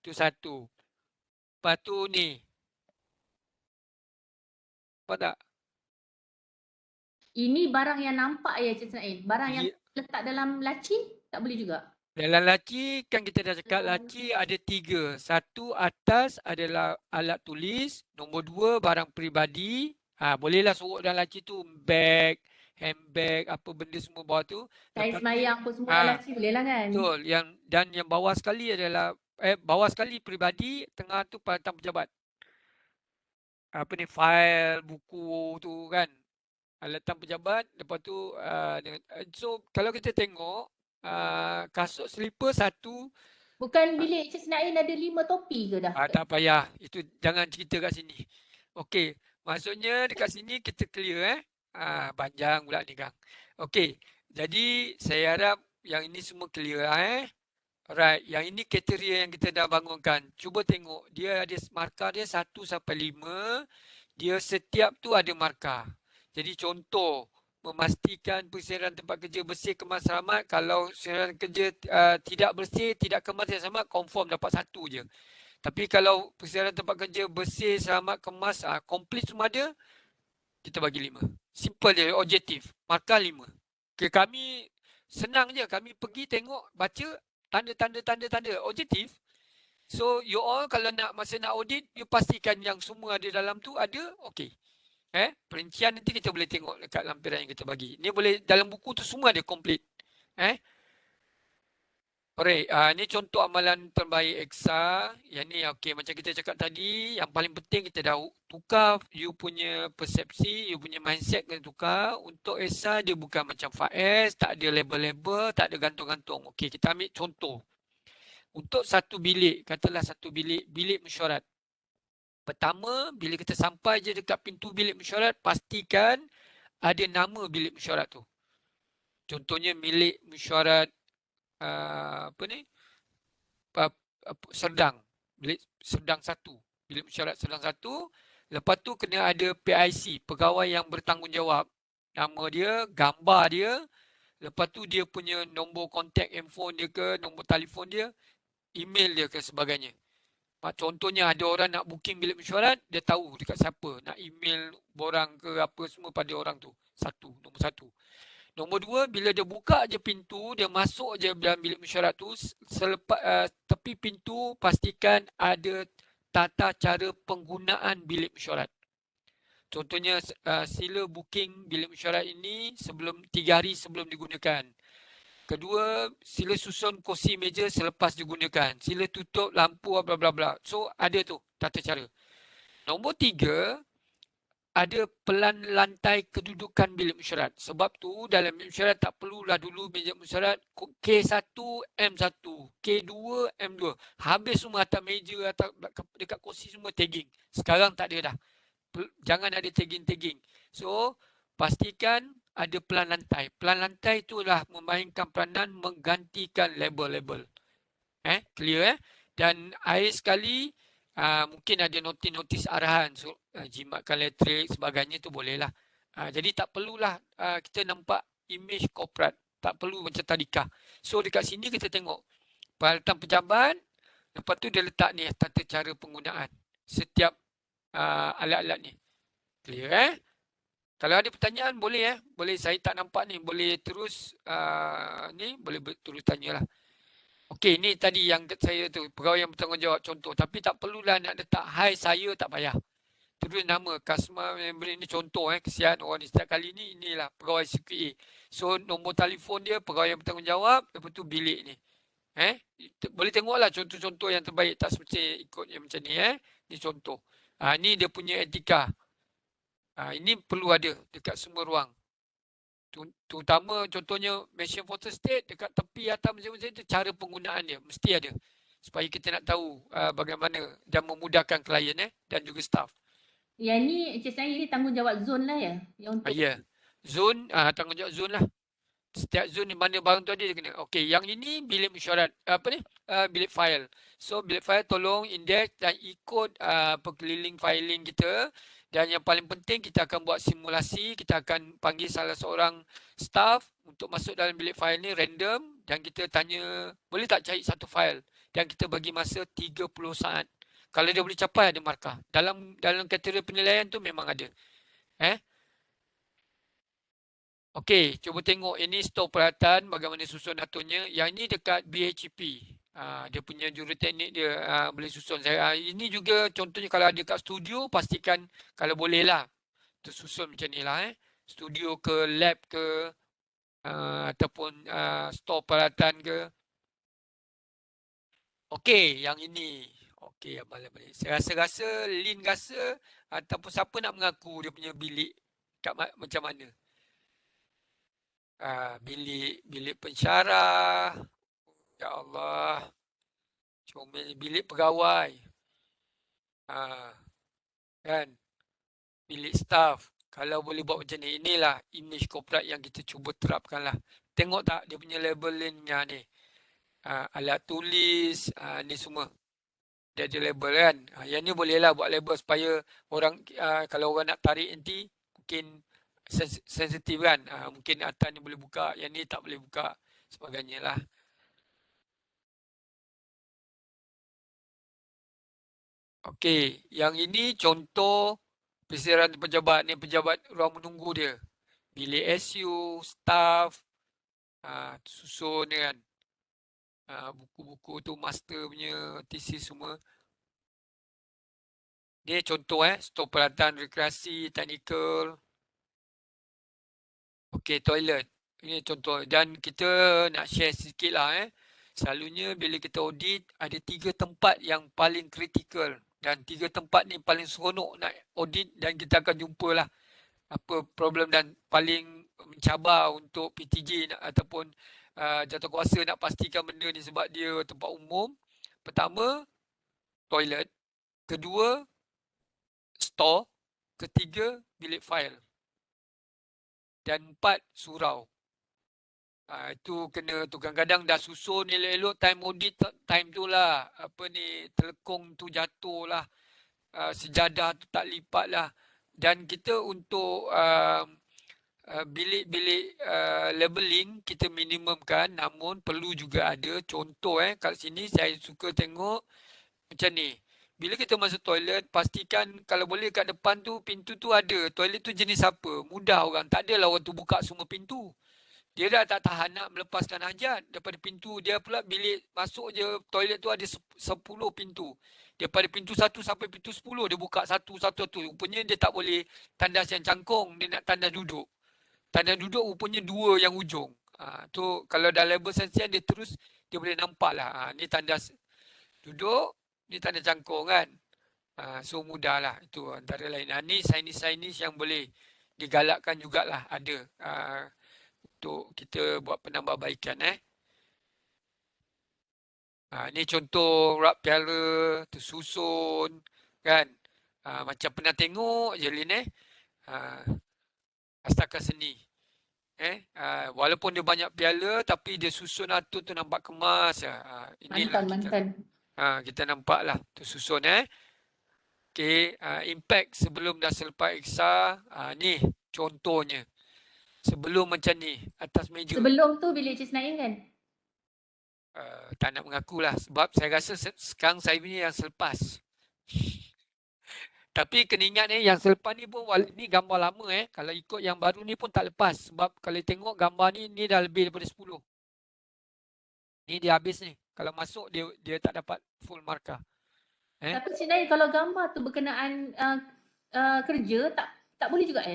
Speaker 1: Itu satu. Lepas tu ni. Nampak tak?
Speaker 2: Ini barang yang nampak ya Encik Sain. Barang yang letak dalam laci tak boleh juga.
Speaker 1: Dalam laci kan kita dah cakap laci ada 3. Satu atas adalah alat tulis. Nombor 2 barang peribadi. Bolehlah sorok dalam laci tu beg, handbag, apa benda semua bawah tu.
Speaker 2: Kain semayang pun semua dalam laci boleh lah kan?
Speaker 1: Betul. Yang bawah sekali adalah bawah sekali peribadi, tengah tu peralatan pejabat. Apa ni, fail, buku tu kan. Alatan pejabat, lepas tu so kalau kita tengok kasut slipper satu.
Speaker 2: Bukan bilik Encik Nain ada 5 topi ke dah?
Speaker 1: Tak payah, itu jangan cerita kat sini. Okey, maksudnya dekat sini kita clear panjang pula ni Kang. Okey, jadi saya harap yang ini semua clear Alright, yang ini kriteria yang kita dah bangunkan. Cuba tengok, dia ada markah dia 1 sampai 5. Dia setiap tu ada markah. Jadi contoh, memastikan persediaan tempat kerja bersih, kemas, selamat. Kalau persediaan kerja tidak bersih, tidak kemas, tidak selamat, confirm dapat 1 je. Tapi kalau persediaan tempat kerja bersih, selamat, kemas, komplit semua ada, kita bagi 5. Simple je, objektif. Markah 5. Okay, kami senang je. Kami pergi tengok, baca, tanda, objektif. So, you all kalau masa nak audit, you pastikan yang semua ada dalam tu ada, okey. Perincian nanti kita boleh tengok dekat lampiran yang kita bagi. Ni boleh, dalam buku tu semua ada komplit. Alright, ni contoh amalan terbaik EXA. Yang ni, okey, macam kita cakap tadi, yang paling penting kita dah tukar you punya persepsi, you punya mindset kena tukar. Untuk EXA, dia bukan macam FAES, tak ada label-label, tak ada gantung-gantung. Okey, kita ambil contoh. Untuk satu bilik, katalah satu bilik mesyuarat. Pertama, bila kita sampai je dekat pintu bilik mesyuarat, pastikan ada nama bilik mesyuarat tu. Contohnya milik mesyuarat Serdang, bilik Serdang 1, bilik mesyuarat Serdang 1. Lepas tu kena ada PIC, pegawai yang bertanggungjawab. Nama dia, gambar dia, lepas tu dia punya nombor kontak handphone dia ke, nombor telefon dia, email dia ke sebagainya. Contohnya ada orang nak booking bilik mesyuarat, dia tahu dekat siapa nak email borang ke apa semua pada orang tu. Nombor 1. Nombor 2, bila dia buka je pintu, dia masuk je dalam bilik mesyuarat tu, selepas tepi pintu pastikan ada tata cara penggunaan bilik mesyuarat. Contohnya sila booking bilik mesyuarat ini 3 hari sebelum digunakan. Kedua, sila susun kursi meja selepas digunakan. Sila tutup lampu bla bla bla. So ada tu tata cara. Nombor 3, ada pelan lantai kedudukan bilik mesyuarat. Sebab tu dalam bilik mesyuarat tak perlulah dulu meja mesyuarat K1, M1, K2, M2. Habis semua atas meja, atas dekat kursi semua tagging. Sekarang tak ada dah. Jangan ada tagging-tagging. So, pastikan ada pelan lantai. Pelan lantai itulah memainkan peranan menggantikan label-label. Clear Dan akhir sekali, mungkin ada notis-notis arahan, so, jimatkan elektrik sebagainya tu boleh lah. Jadi tak perlulah kita nampak image korporat, tak perlu macam tadika. So dekat sini kita tengok peralatan pejabat, lepas tu dia letak ni tata cara penggunaan setiap alat-alat ni. Clear Kalau ada pertanyaan boleh boleh, saya tak nampak ni, boleh terus ni boleh terus tanyalah. Okey, ni tadi yang saya tu, pegawai yang bertanggungjawab contoh. Tapi tak perlulah nak letak hai saya, tak payah. Terus nama customer member ni contoh kesian orang ni setiap kali ni, inilah pegawai CQA. So nombor telefon dia pegawai yang bertanggungjawab, lepas tu bilik ni. Boleh tengoklah contoh-contoh yang terbaik, tak semesti ikut yang macam ni Ni contoh. Ni dia punya etika. Ini perlu ada dekat semua ruang. Terutama contohnya mention photo state dekat tepi atas mesin-mesin itu, cara penggunaan dia mesti ada. Supaya kita nak tahu bagaimana dan memudahkan klien dan juga staff.
Speaker 2: Yang ni Encik Ismail, ini tanggungjawab zone lah ya? Yang untuk
Speaker 1: Ya. Zone, tanggungjawab zone lah. Setiap zone di mana barang tu ada dia kena. Okey, yang ini bilik mesyuarat, bilik file. So bilik file tolong index dan ikut perkeliling filing kita. Dan yang paling penting, kita akan buat simulasi, kita akan panggil salah seorang staff untuk masuk dalam bilik file ni random dan kita tanya, boleh tak cari satu file? Dan kita bagi masa 30 saat. Kalau dia boleh capai, ada markah. Dalam kategori penilaian tu memang ada. Okey, cuba tengok ini stor peralatan bagaimana susun aturnya. Yang ini dekat BHP. Dia punya juruteknik dia boleh susun. Ini juga contohnya kalau ada kat studio, pastikan kalau boleh lah tersusun macam ni lah. Studio ke lab ke ataupun stor peralatan ke. Okey, yang ini. Okey, abang-abang. Saya rasa Lin rasa ataupun siapa nak mengaku dia punya bilik kat macam mana. Bilik pensyarah. Ya Allah. Comel bilik pegawai. Kan? Bilik staff. Kalau boleh buat macam ni, inilah image corporate yang kita cuba terapkan lah. Tengok tak dia punya labelingnya ni. Alat tulis, ni semua. Dia ada label kan. Yang ni bolehlah buat label supaya orang, kalau orang nak tarik nanti, mungkin sensitif kan. Mungkin atas ni boleh buka, yang ni tak boleh buka. Sebagainya lah. Okey, yang ini contoh persediaan pejabat. Ni pejabat ruang menunggu dia. Bilik SU, staff, susun kan. Buku-buku tu master punya thesis semua. Ni contoh stor peralatan rekreasi, teknikal. Okey, toilet. Ini contoh. Dan kita nak share sikit lah Selalunya bila kita audit, ada 3 tempat yang paling kritikal. Dan 3 tempat ni paling seronok nak audit dan kita akan jumpa lah apa problem dan paling mencabar untuk PTJ ataupun jawatankuasa nak pastikan benda ni sebab dia tempat umum. Pertama, toilet. Kedua, store. Ketiga, bilik file. Dan 4, surau. Itu kena tu kadang-kadang dah susun elok-elok time audit time tu lah telekong tu jatuh lah, sejadah tu tak lipat lah. Dan kita untuk bilik-bilik labeling kita minimumkan, namun perlu juga ada contoh kat sini saya suka tengok macam ni. Bila kita masuk toilet, pastikan kalau boleh kat depan tu pintu tu ada. Toilet tu jenis apa? Mudah orang. Tak adalah orang tu buka semua pintu. Dia dah tak tahan nak melepaskan hajat daripada pintu. Dia pula bilik masuk je toilet tu ada 10 pintu. Daripada pintu 1 sampai pintu 10 dia buka satu-satu. Rupanya dia tak boleh tandas yang cangkung. Dia nak tandas duduk. Tandas duduk rupanya 2 yang ujung. Tu kalau dah label sensian dia terus dia boleh nampak lah. Ni tandas duduk. Ni tandas cangkung kan. So mudah lah. Itu antara lain. Ni sainis-sainis yang boleh digalakkan jugalah ada. Untuk kita buat penambahbaikan ni contoh rak piala tersusun kan. Macam pernah tengok je Lin Astaka Seni walaupun dia banyak piala tapi dia susun atur tu nampak kemas inilah
Speaker 2: mantan.
Speaker 1: Kita nampak lah tersusun Okay, impact sebelum dan selepas Iksa ni contohnya. Sebelum macam ni, atas meja.
Speaker 2: Sebelum tu bilik Encik Ismail kan?
Speaker 1: Tak nak mengakulah. Sebab saya rasa sekarang saya punya yang selepas. Tapi kena ingat yang selepas ni pun, ni gambar lama Kalau ikut yang baru ni pun tak lepas. Sebab kalau tengok gambar ni dah lebih daripada 10. Ni dia habis ni. Kalau masuk, dia tak dapat full markah.
Speaker 2: Tapi Encik Ismail, kalau gambar tu berkenaan kerja, tak boleh juga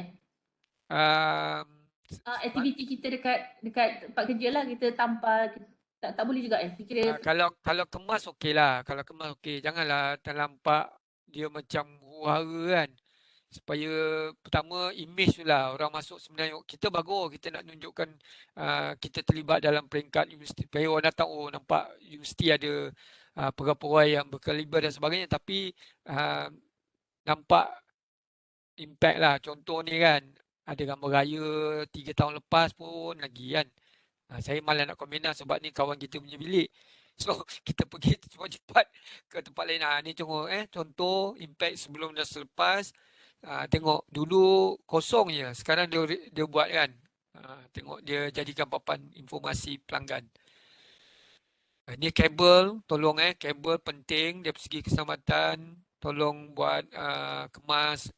Speaker 2: aktiviti kita dekat tempat kerja lah kita tampal tak boleh juga kira
Speaker 1: kalau kemas okey lah. Kalau kemas okey, janganlah terlampak dia macam huru-hara kan. Supaya pertama image tu lah orang masuk sebenarnya kita bagus, kita nak tunjukkan kita terlibat dalam peringkat universiti supaya orang datang, oh nampak universiti ada pegawai yang berkaliber dan sebagainya, tapi nampak impact lah. Contoh ni kan, ada gambar raya 3 tahun lepas pun lagi kan. Saya malah nak komen lah sebab ni kawan kita punya bilik. So kita pergi cepat-cepat ke tempat lain. Ni contoh impact sebelum dan selepas. Tengok dulu kosong je, sekarang dia buat kan. Tengok dia jadikan papan informasi pelanggan. Ni kabel, tolong kabel penting dari segi keselamatan. Tolong buat kemas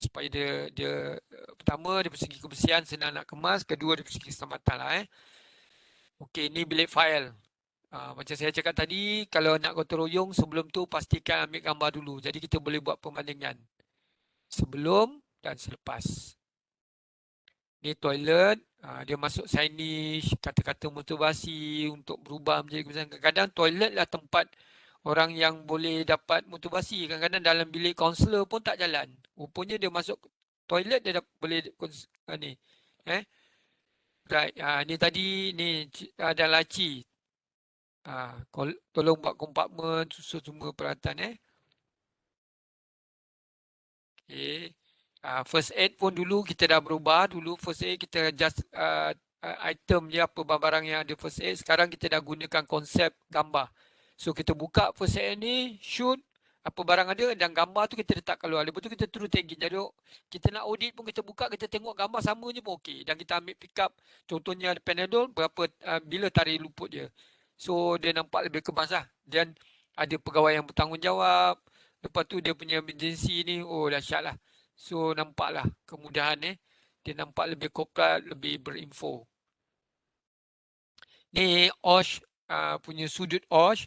Speaker 1: supaya dia pertama dari segi kebersihan senang nak kemas, kedua dari segi keselamatan lah Okey, ni bilik fail. Macam saya cakap tadi, kalau nak gotong royong sebelum tu pastikan ambil gambar dulu. Jadi kita boleh buat perbandingan sebelum dan selepas. Ni toilet, dia masuk signage, kata-kata motivasi untuk berubah menjadi kebiasaan. Kadang-kadang toilet lah tempat orang yang boleh dapat motivasi. Kadang-kadang dalam bilik kaunselor pun tak jalan. Rupanya dia masuk toilet dia boleh ni. Right, ni tadi ni ada laci. Tolong buat kompartmen, susun semua peralatan Okay. First aid pun dulu kita dah berubah. Dulu first aid kita just item je apa barang yang ada first aid. Sekarang kita dah gunakan konsep gambar. So kita buka first aid ni, shoot apa barang ada dan gambar tu kita letak keluar. Lepas tu kita terus tagging. Jadi kita nak audit pun kita buka, kita tengok gambar sama je pun okey. Dan kita ambil pick up, contohnya ada Panadol, berapa bila tarik luput dia. So dia nampak lebih kemas lah. Dan ada pegawai yang bertanggungjawab. Lepas tu dia punya emergency ni, oh dahsyat lah. So nampaklah kemudahan dia nampak lebih korporat, lebih berinfo. Ni OSH punya sudut OSH.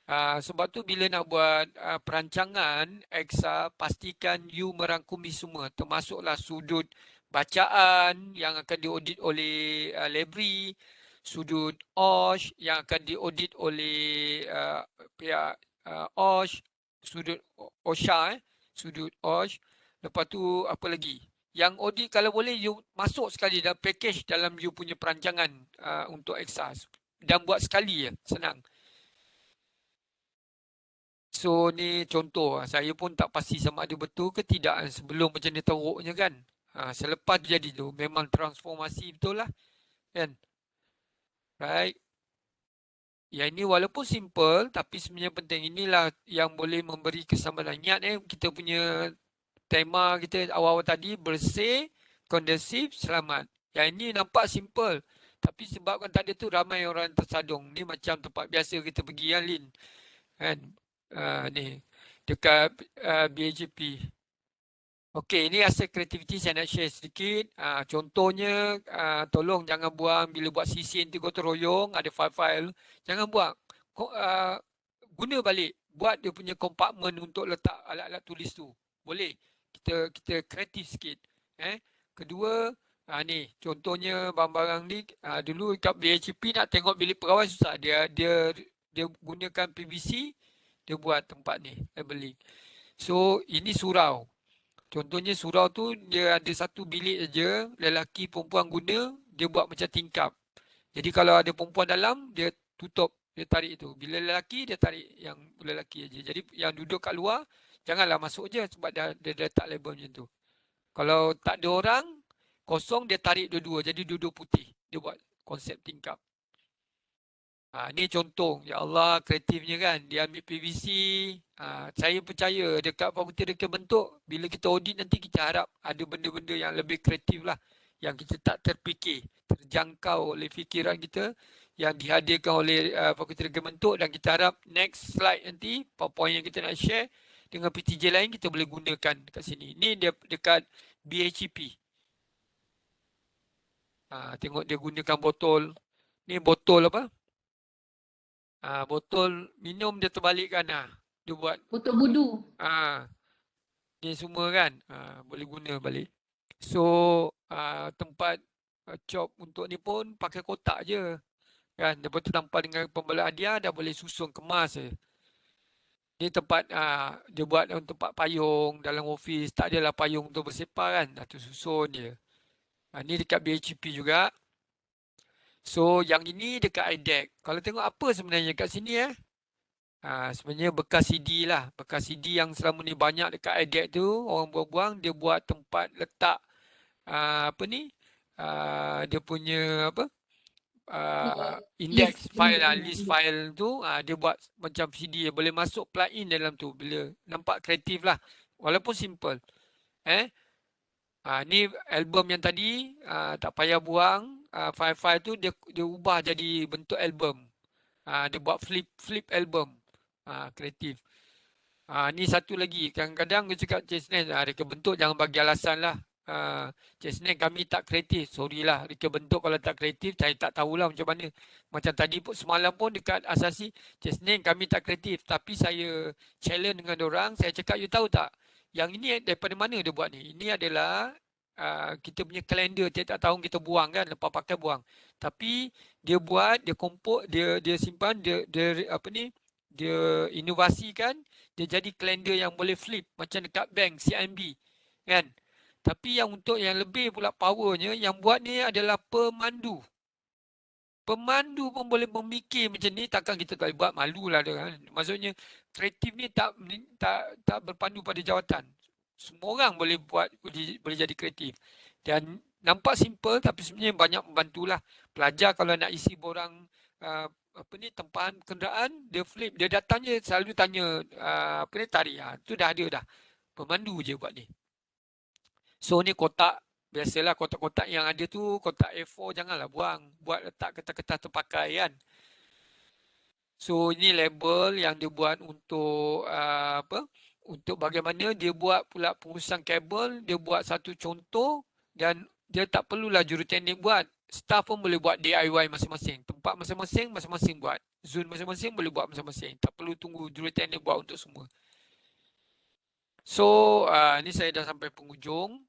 Speaker 1: Sebab tu bila nak buat perancangan EXA, pastikan you merangkumi semua. Termasuklah sudut bacaan yang akan diaudit oleh library, sudut OSH yang akan diaudit oleh pihak OSH, sudut OSHA, sudut OSH. Lepas tu apa lagi? Yang audit kalau boleh you masuk sekali dalam package dalam you punya perancangan untuk EXA. Dan buat sekali je, senang. So ni contoh, saya pun tak pasti sama ada betul ke tidak sebelum macam ni teruknya kan. Selepas jadi tu memang transformasi betul lah kan. Right. Yang ini walaupun simple tapi sebenarnya penting. Inilah yang boleh memberi keselamatan. Ingat kita punya tema kita awal-awal tadi bersih, kondusif, selamat. Yang ini nampak simple. Tapi sebabkan tadi tu ramai orang tersadung. Ni macam tempat biasa kita pergi Lin. Kan? Ni dekat BHP. Okey, ini hasil kreativiti saya nak share sedikit. Contohnya, tolong jangan buang bila buat CC nanti gotong royong, ada file-file. Jangan buang. Guna balik. Buat dia punya kompartmen untuk letak alat-alat tulis tu. Boleh. Kita kreatif sikit. Kedua, ni contohnya barang-barang ni. Dulu kat BHP nak tengok bilik pegawai susah. Dia gunakan PVC. Dia buat tempat ni, labeling. So, ini surau. Contohnya surau tu, dia ada satu bilik saja, lelaki perempuan guna, dia buat macam tingkap. Jadi kalau ada perempuan dalam, dia tutup, dia tarik tu. Bila lelaki, dia tarik yang lelaki saja. Jadi yang duduk kat luar, janganlah masuk je sebab dia letak label macam tu. Kalau tak ada orang, kosong, dia tarik dua-dua. Jadi duduk putih. Dia buat konsep tingkap. Ni contoh, ya Allah kreatifnya kan. Dia ambil PVC. Saya percaya dekat fakulti reka bentuk, bila kita audit nanti kita harap ada benda-benda yang lebih kreatif lah. Yang kita tak terfikir, terjangkau oleh fikiran kita, yang dihadirkan oleh fakulti reka bentuk. Dan kita harap next slide nanti, PowerPoint yang kita nak share dengan PTJ lain kita boleh gunakan dekat sini. Ni dia dekat BHP. Tengok dia gunakan botol. Ni botol apa? Botol minum dia terbalikkan dia buat
Speaker 2: botol budu.
Speaker 1: Ni semua kan boleh guna balik. So tempat chop untuk ni pun pakai kotak je kan. Lepas tu tanpa dengan pembelah hadiah dah boleh susun kemas je. Ni tempat dia buat tempat payung dalam office. Tak adalah payung untuk bersepah kan. Tu susun dia. Ni dekat BHP juga. So yang ini dekat IDEC. Kalau tengok apa sebenarnya kat sini sebenarnya bekas CD lah. Bekas CD yang selama ni banyak dekat IDEC tu. Orang buang-buang dia buat tempat letak apa ni. Dia punya apa. Index file list file tu dia buat macam CD boleh masuk plug in dalam tu bila nampak kreatif lah walaupun simple ni album yang tadi tak payah buang file-file tu dia ubah jadi bentuk album dia buat flip album kreatif ni satu lagi kadang-kadang dia cakap Cik reka bentuk jangan bagi alasan lah Cik kami tak kreatif. Sorry lah. Reka bentuk kalau tak kreatif, saya tak tahulah macam mana. Macam tadi pun, semalam pun dekat asasi, Cik kami tak kreatif. Tapi saya challenge dengan orang, saya cakap, you tahu tak? Yang ini daripada mana dia buat ni? Ini adalah kita punya kalender. Tiap-tiap tahun kita buang kan, lepas pakai buang. Tapi dia buat, dia kompos, dia simpan, dia apa ni, dia inovasikan, dia jadi kalender yang boleh flip. Macam dekat bank, CIMB. Kan? Tapi yang untuk yang lebih pula powernya, yang buat ni adalah pemandu. Pemandu pun boleh memikir macam ni, takkan kita tak buat, malulah dia kan. Maksudnya kreatif ni tak berpandu pada jawatan. Semua orang boleh buat, boleh jadi kreatif. Dan nampak simple tapi sebenarnya banyak membantulah. Pelajar kalau nak isi borang apa ni tempahan kenderaan, dia flip, dia datangnya selalu tanya apa ni tarik. Tu dah ada dah. Pemandu je buat ni. So ni kotak, biasalah kotak-kotak yang ada tu, kotak A4 janganlah buang. Buat letak kertas-kertas terpakai kan. So ini label yang dia buat untuk apa? Untuk bagaimana dia buat pula pengurusan kabel, dia buat satu contoh dan dia tak perlulah juruteknik buat. Staff pun boleh buat DIY masing-masing. Tempat masing-masing, masing-masing buat. Zone masing-masing boleh buat masing-masing. Tak perlu tunggu juruteknik buat untuk semua. So ni saya dah sampai penghujung.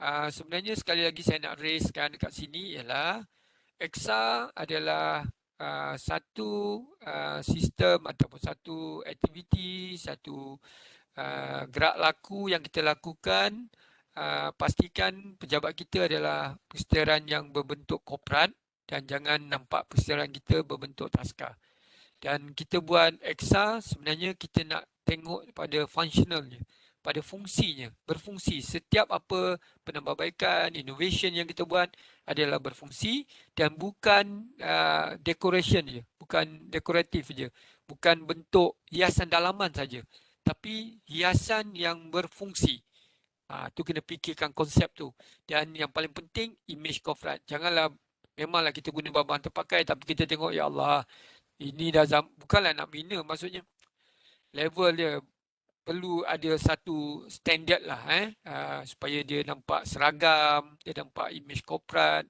Speaker 1: Sebenarnya sekali lagi saya nak raiskan dekat sini ialah EXA adalah satu sistem ataupun satu aktiviti, satu gerak laku yang kita lakukan. Pastikan pejabat kita adalah persaudaraan yang berbentuk korporat dan jangan nampak persaudaraan kita berbentuk taska. Dan kita buat EXA sebenarnya kita nak tengok pada functionalnya, pada fungsinya, berfungsi. Setiap apa penambahbaikan, innovation yang kita buat adalah berfungsi dan bukan decoration je, bukan dekoratif je, bukan bentuk hiasan dalaman saja, tapi hiasan yang berfungsi. Tu kena fikirkan konsep tu. Dan yang paling penting, image corporate. Janganlah, memanglah kita guna bahan terpakai, tapi kita tengok, ya Allah, ini dah bukanlah nak bina, maksudnya level dia perlu ada satu standard lah supaya dia nampak seragam, dia nampak image korporat.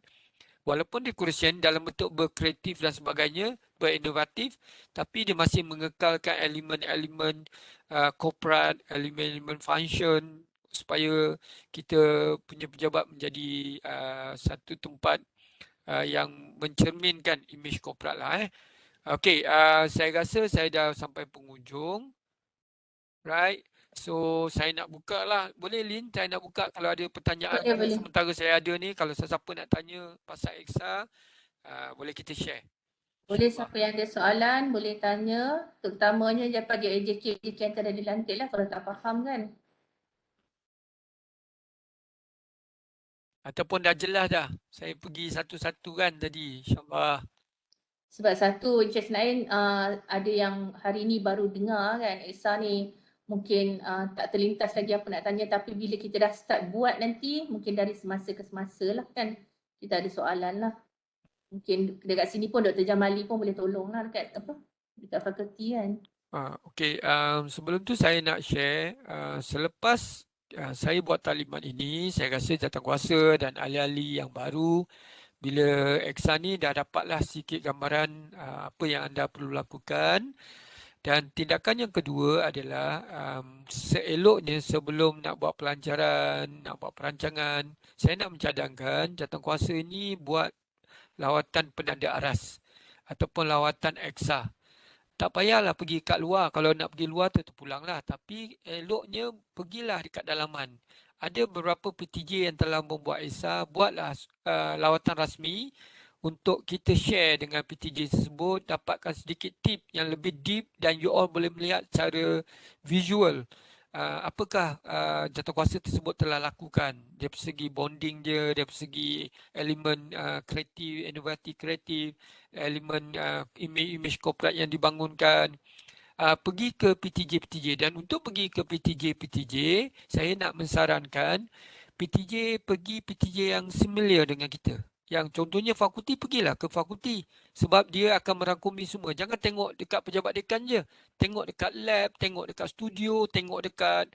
Speaker 1: Walaupun decoration dalam bentuk berkreatif dan sebagainya, berinovatif, tapi dia masih mengekalkan elemen-elemen korporat, elemen-elemen function supaya kita punya pejabat menjadi satu tempat yang mencerminkan image korporat lah. Okey, saya rasa saya dah sampai penghujung. Right. So saya nak buka lah. Boleh Lin, saya nak buka kalau ada pertanyaan.
Speaker 2: Boleh.
Speaker 1: Sementara saya ada ni, kalau siapa nak tanya pasal EXA, boleh kita share.
Speaker 2: Boleh siapa yang ada soalan, boleh tanya. Terutamanya daripada AJK yang ada dilantik lah kalau tak faham kan.
Speaker 1: Ataupun dah jelas dah. Saya pergi satu-satu kan tadi. InsyaAllah.
Speaker 2: Sebab satu, Encik Senain ada yang hari ni baru dengar kan, EXA ni mungkin tak terlintas lagi apa nak tanya, tapi bila kita dah start buat nanti, mungkin dari semasa ke semasa lah kan, kita ada soalan lah. Mungkin dekat sini pun Dr. Jamali pun boleh tolong lah dekat fakulti kan.
Speaker 1: Okey, sebelum tu saya nak share, selepas saya buat taklimat ini, saya rasa jawatankuasa dan ahli-ahli yang baru, bila EXA ni dah dapatlah sikit gambaran apa yang anda perlu lakukan. Dan tindakan yang kedua adalah seeloknya sebelum nak buat pelancaran, nak buat perancangan, saya nak mencadangkan jawatankuasa ini buat lawatan penanda aras ataupun lawatan EXA. tak payahlah pergi kat luar. Kalau nak pergi luar tu pulanglah. Tapi eloknya pergilah dekat dalaman. Ada beberapa PTJ yang telah membuat ESA, buatlah lawatan rasmi untuk kita share dengan PTJ tersebut, dapatkan sedikit tip yang lebih deep dan you all boleh melihat secara visual apakah jawatankuasa tersebut telah lakukan dari segi bonding dia, dari segi elemen kreatif, inovatif kreatif, elemen image corporate yang dibangunkan. Pergi ke PTJ-PTJ, dan untuk pergi ke PTJ-PTJ, saya nak mensarankan pergi PTJ yang similar dengan kita. Yang contohnya fakulti, pergilah ke fakulti sebab dia akan merangkumi semua. Jangan tengok dekat pejabat dekan je. Tengok dekat lab, tengok dekat studio, tengok dekat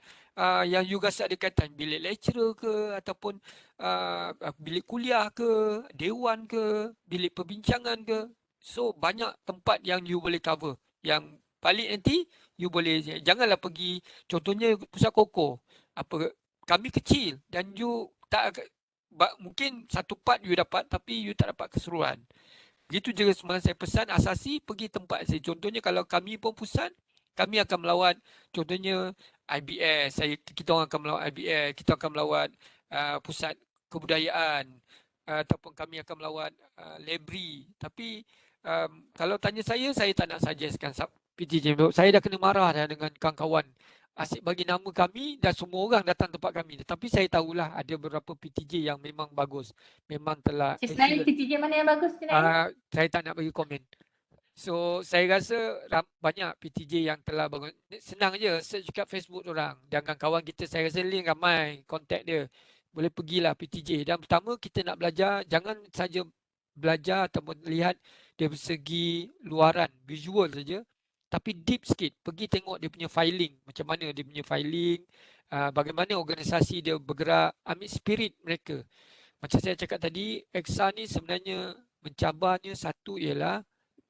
Speaker 1: yang you rasa ada kaitan bilik lecturer ke, ataupun bilik kuliah ke, dewan ke, bilik perbincangan ke. So banyak tempat yang you boleh cover. Yang balik nanti you boleh, janganlah pergi contohnya pusat koko. Kami kecil dan you tak, mungkin satu part you dapat tapi you tak dapat keseluruhan. Begitu juga semalam saya pesan asasi pergi tempat saya. Contohnya kalau kami pun pusat, kami akan melawat contohnya IBS, kita orang akan melawat IBS, kita akan melawat pusat kebudayaan, ataupun kami akan melawat library. Tapi kalau tanya saya tak nak suggestkan PTJ. Saya dah kena marah dah dengan kawan-kawan asyik bagi nama kami dan semua orang datang tempat kami. Tapi saya tahulah ada beberapa PTJ yang memang bagus. Memang telah
Speaker 2: Cik Nain, PTJ mana yang bagus Cik Nain?
Speaker 1: saya tak nak bagi komen. So saya rasa banyak PTJ yang telah bagus. Senang je search kat Facebook orang. Dengan kawan kita, saya rasa link ramai kontak dia. Boleh pergilah PTJ. Dan pertama kita nak belajar, jangan saja belajar ataupun lihat dari segi luaran, visual saja. Tapi deep sikit, pergi tengok dia punya filing, macam mana dia punya filing, bagaimana organisasi dia bergerak, ambil spirit mereka. Macam saya cakap tadi, EXA ni sebenarnya mencabarnya satu ialah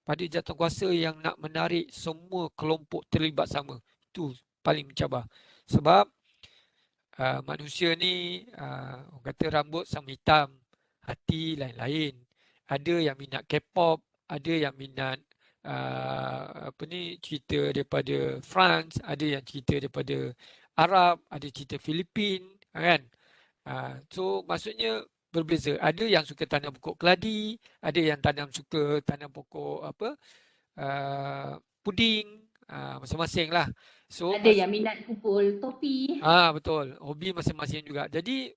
Speaker 1: pada jawatankuasa yang nak menarik semua kelompok terlibat sama. Itu paling mencabar. Sebab manusia ni, orang kata rambut sama hitam, hati lain-lain. Ada yang minat K-pop, ada yang minat cerita daripada France, ada yang cerita daripada Arab, ada cerita Filipin, kan? So maksudnya berbeza. Ada yang suka tanam pokok keladi, ada yang suka tanam pokok puding, masing-masing lah. So
Speaker 2: ada yang minat kumpul topi.
Speaker 1: Betul, hobi masing-masing juga. Jadi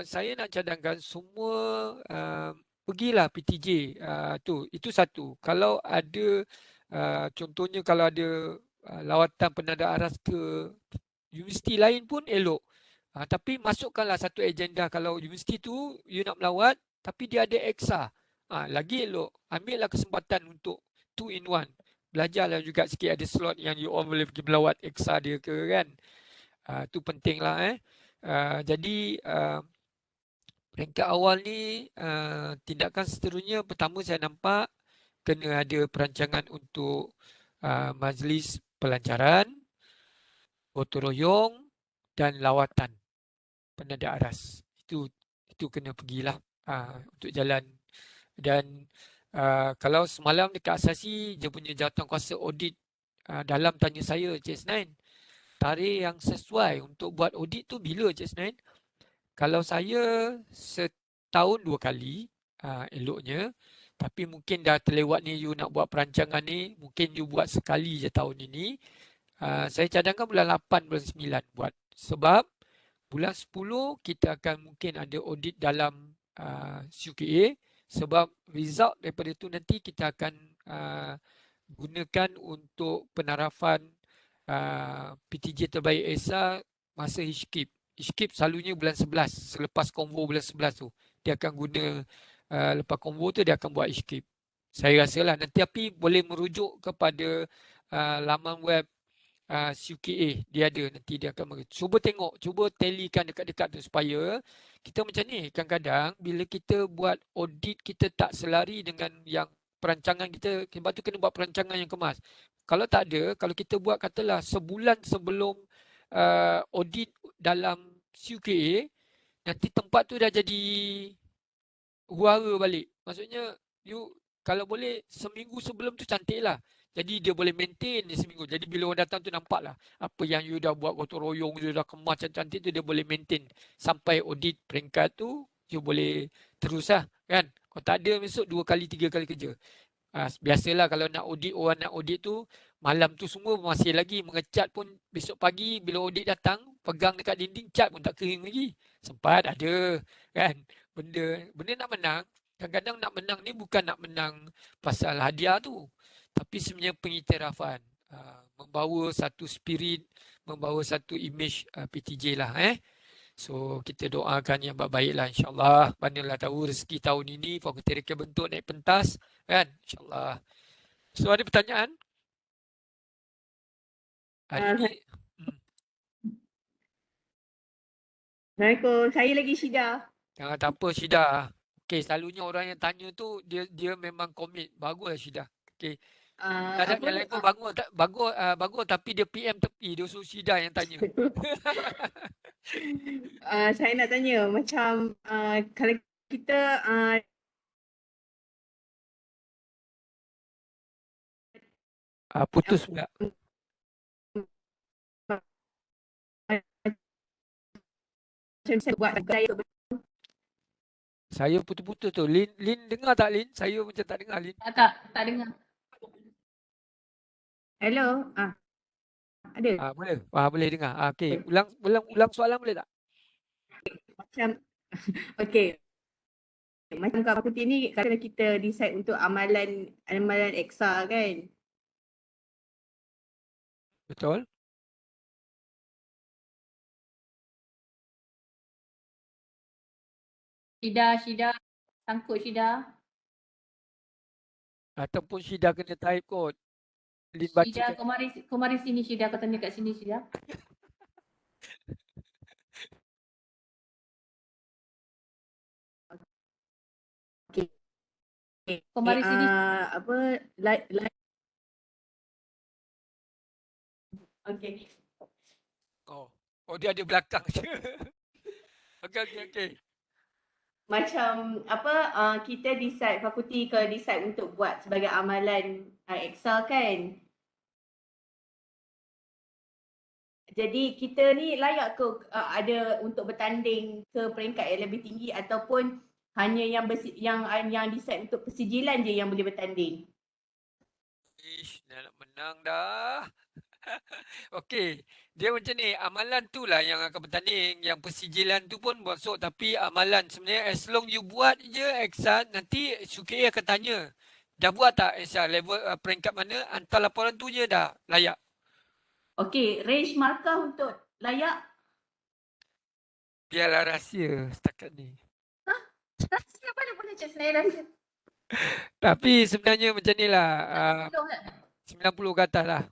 Speaker 1: saya nak cadangkan semua pergilah PTJ itu satu. Kalau ada contohnya kalau ada lawatan penanda aras ke universiti lain pun elok. Tapi masukkanlah satu agenda. Kalau universiti tu you nak melawat tapi dia ada EXA, lagi elok. Ambillah kesempatan untuk 2 in 1. Belajarlah juga sikit, ada slot yang you all boleh pergi melawat EXA dia ke, kan. Itu penting lah. Jadi peringkat awal ni, tindakan seterusnya, pertama saya nampak kena ada perancangan untuk majlis pelancaran, gotong royong dan lawatan penanda aras. Itu kena pergilah untuk jalan. Dan kalau semalam dekat asasi dia punya jawatankuasa audit, dalam tanya saya, Cik Senain, tarikh yang sesuai untuk buat audit tu bila, Cik Senain? Kalau saya setahun 2 kali, eloknya. Tapi mungkin dah terlewat ni, you nak buat perancangan ni, mungkin you buat sekali je tahun ini. Saya cadangkan bulan 8, bulan 9 buat. Sebab bulan 10 kita akan mungkin ada audit dalam CUKA. Sebab result daripada itu nanti kita akan gunakan untuk penarafan PTJ terbaik ESA masa HKIP. HKIP selalunya bulan 11, selepas konvo bulan 11 tu. Dia akan guna, lepas konvo tu dia akan buat HKIP. Saya rasalah nanti, tapi boleh merujuk kepada laman web CUKA. Dia ada, nanti dia akan cuba tengok, cuba tallykan dekat-dekat tu supaya kita macam ni. Kadang-kadang bila kita buat audit, kita tak selari dengan yang perancangan kita. Sebab tu kena buat perancangan yang kemas. Kalau tak ada, kalau kita buat katalah sebulan sebelum audit dalam CUKA, nanti tempat tu dah jadi huara balik. Maksudnya you kalau boleh seminggu sebelum tu cantik lah. Jadi dia boleh maintain di seminggu. Jadi bila orang datang tu nampak lah apa yang you dah buat gotong royong, you dah kemas cantik tu dia boleh maintain. Sampai audit peringkat tu, you boleh terus lah kan. Kalau tak ada besok 2 kali 3 kali kerja. Biasalah kalau nak audit, orang nak audit tu malam tu semua masih lagi mengecat pun besok pagi bila audit datang pegang dekat dinding cat pun tak kering lagi. Sempat ada kan. Benda nak menang. Kadang-kadang nak menang ni bukan nak menang pasal hadiah tu. Tapi sebenarnya pengiktirafan. Membawa satu spirit, membawa satu image PTJ lah. So kita doakan yang baik-baik lah insyaAllah. Manalah tahu rezeki tahun ini fakulti reka bentuk naik pentas kan insyaAllah. So ada pertanyaan? Hari
Speaker 3: Ah,
Speaker 1: ini
Speaker 3: Assalamualaikum. Saya lagi Syida.
Speaker 1: tak apa Syida. Okey, selalunya orang yang tanya tu dia memang komit. Baguslah Syida. Okey. Kadang
Speaker 3: Apa?
Speaker 1: yang lain pun bagus tapi dia PM tepi. Dia suruh Syida yang tanya.
Speaker 3: Saya nak tanya macam kalau kita
Speaker 1: Putus pula.
Speaker 3: macam saya buat saya
Speaker 1: Saya putus-putus tu. Lin dengar tak Lin? Saya macam tak dengar Lin.
Speaker 2: Tak dengar.
Speaker 3: hello ada
Speaker 1: Boleh. Boleh dengar. Okey. Ulang soalan boleh tak?
Speaker 3: macam okey macam kat fakulti ni kalau kita decide untuk amalan EXA kan.
Speaker 1: Betul.
Speaker 2: Syida, sangkut Syida.
Speaker 1: Ataupun Syida kena type kot. Lin baca
Speaker 2: Syida,
Speaker 1: kat
Speaker 2: kau mari sini Syida, kau tanya kat sini Syida.
Speaker 3: Okey.
Speaker 2: Kau mari sini.
Speaker 3: Apa like okey.
Speaker 1: Oh dia ada belakang je. Okey.
Speaker 3: Macam apa kita decide fakulti kalau decide untuk buat sebagai amalan EXA kan. Jadi kita ni layak ke ada untuk bertanding ke peringkat yang lebih tinggi ataupun hanya yang decide untuk persijilan je yang boleh bertanding.
Speaker 1: Ish, nak menang dah. Okey, dia macam ni, amalan tu lah yang akan bertanding, yang persijilan tu pun masuk tapi amalan sebenarnya as long you buat je Exan, nanti SUKA akan tanya. Dah buat tak Exan level peringkat mana? Hantar laporan tu je dah layak.
Speaker 3: Okey, range markah untuk layak.
Speaker 1: Biarlah rahsia setakat ni.
Speaker 2: Rahsia boleh cik Senayan rahsia.
Speaker 1: Tapi sebenarnya macam ni lah, 90 ke atas lah.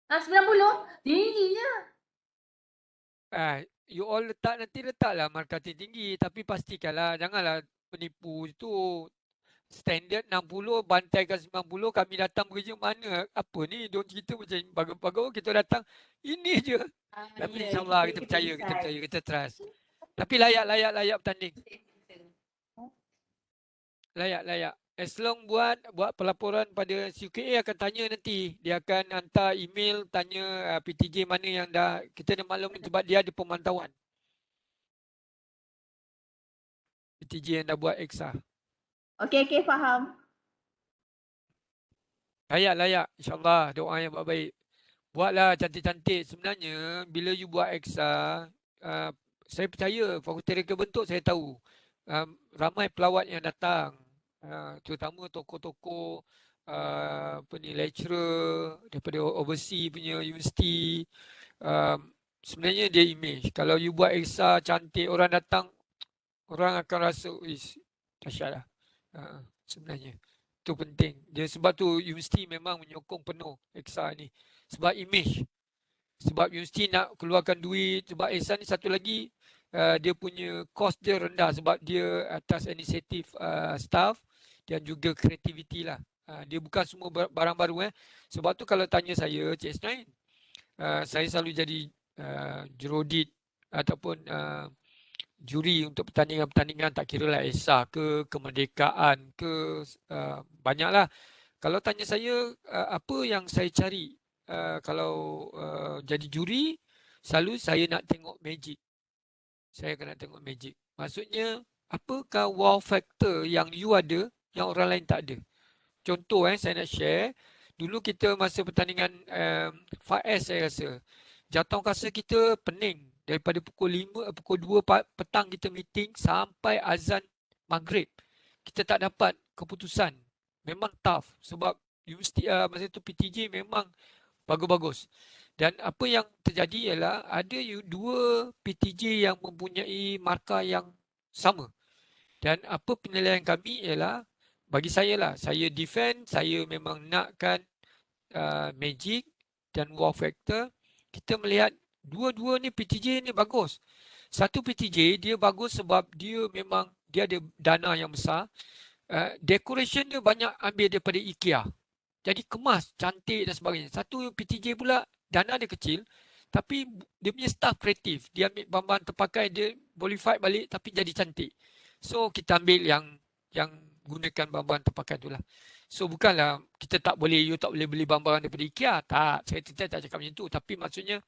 Speaker 2: 90? Tinggi je.
Speaker 1: You all letaklah markah tinggi tapi pastikanlah janganlah penipu itu. Standard 60, bantaikan 90, kami datang bekerja mana? Apa ni? Diorang cerita macam bagus-bagus, kita datang. Ini je. Tapi insyaAllah kita percaya, kita trust. Tapi layak bertanding. Layak. As long buat pelaporan pada CUKA akan tanya nanti. Dia akan hantar email tanya PTJ mana yang dah, kita dah maklum sebab dia ada pemantauan. PTJ yang dah buat EXA.
Speaker 3: Okey, faham.
Speaker 1: Layak. InsyaAllah doa yang baik. Buatlah cantik-cantik. Sebenarnya bila you buat EXA, saya percaya fakulti reka bentuk saya tahu. Ramai pelawat yang datang. Terutama tokoh-tokoh lecturer daripada overseas punya universiti. Sebenarnya dia image. Kalau you buat EXA cantik, orang datang, orang akan rasa dahsyat lah. Sebenarnya itu penting. Dia sebab tu universiti memang menyokong penuh EXA ni. Sebab image. Sebab universiti nak keluarkan duit. Sebab EXA ni satu lagi dia punya cost dia rendah sebab dia atas inisiatif staff dan juga kreativiti lah. Dia bukan semua barang baru. Sebab tu kalau tanya saya, Cik Isnain, saya selalu jadi jurodit ataupun juri untuk pertandingan-pertandingan, tak kira lah ESA ke, kemerdekaan ke, banyaklah. Kalau tanya saya apa yang saya cari kalau jadi juri, selalu saya nak tengok magic. Saya akan nak tengok magic. Maksudnya, apakah wow factor yang you ada yang orang lain tak ada? Contoh saya nak share. Dulu kita masa pertandingan 5S saya rasa. Jatuh kasa kita pening. Daripada pukul 2 petang kita meeting sampai azan maghrib. Kita tak dapat keputusan. Memang tough. Sebab universiti masa itu PTJ memang bagus-bagus. Dan apa yang terjadi ialah ada dua PTJ yang mempunyai markah yang sama. Dan apa penilaian kami ialah, bagi saya lah, saya defend, saya memang nakkan magic dan wow factor. Kita melihat dua-dua ni PTJ ni bagus. Satu PTJ dia bagus sebab dia memang dia ada dana yang besar. Decoration dia banyak ambil daripada IKEA. Jadi kemas, cantik dan sebagainya. Satu PTJ pula dana dia kecil tapi dia punya staff kreatif. Dia ambil bahan-bahan terpakai, dia bolify balik tapi jadi cantik. So kita ambil yang gunakan bahan-bahan terpakai itulah. So bukanlah kita tak boleh, you tak boleh beli bahan-bahan daripada IKEA. Tak, saya tak cakap macam tu. Tapi maksudnya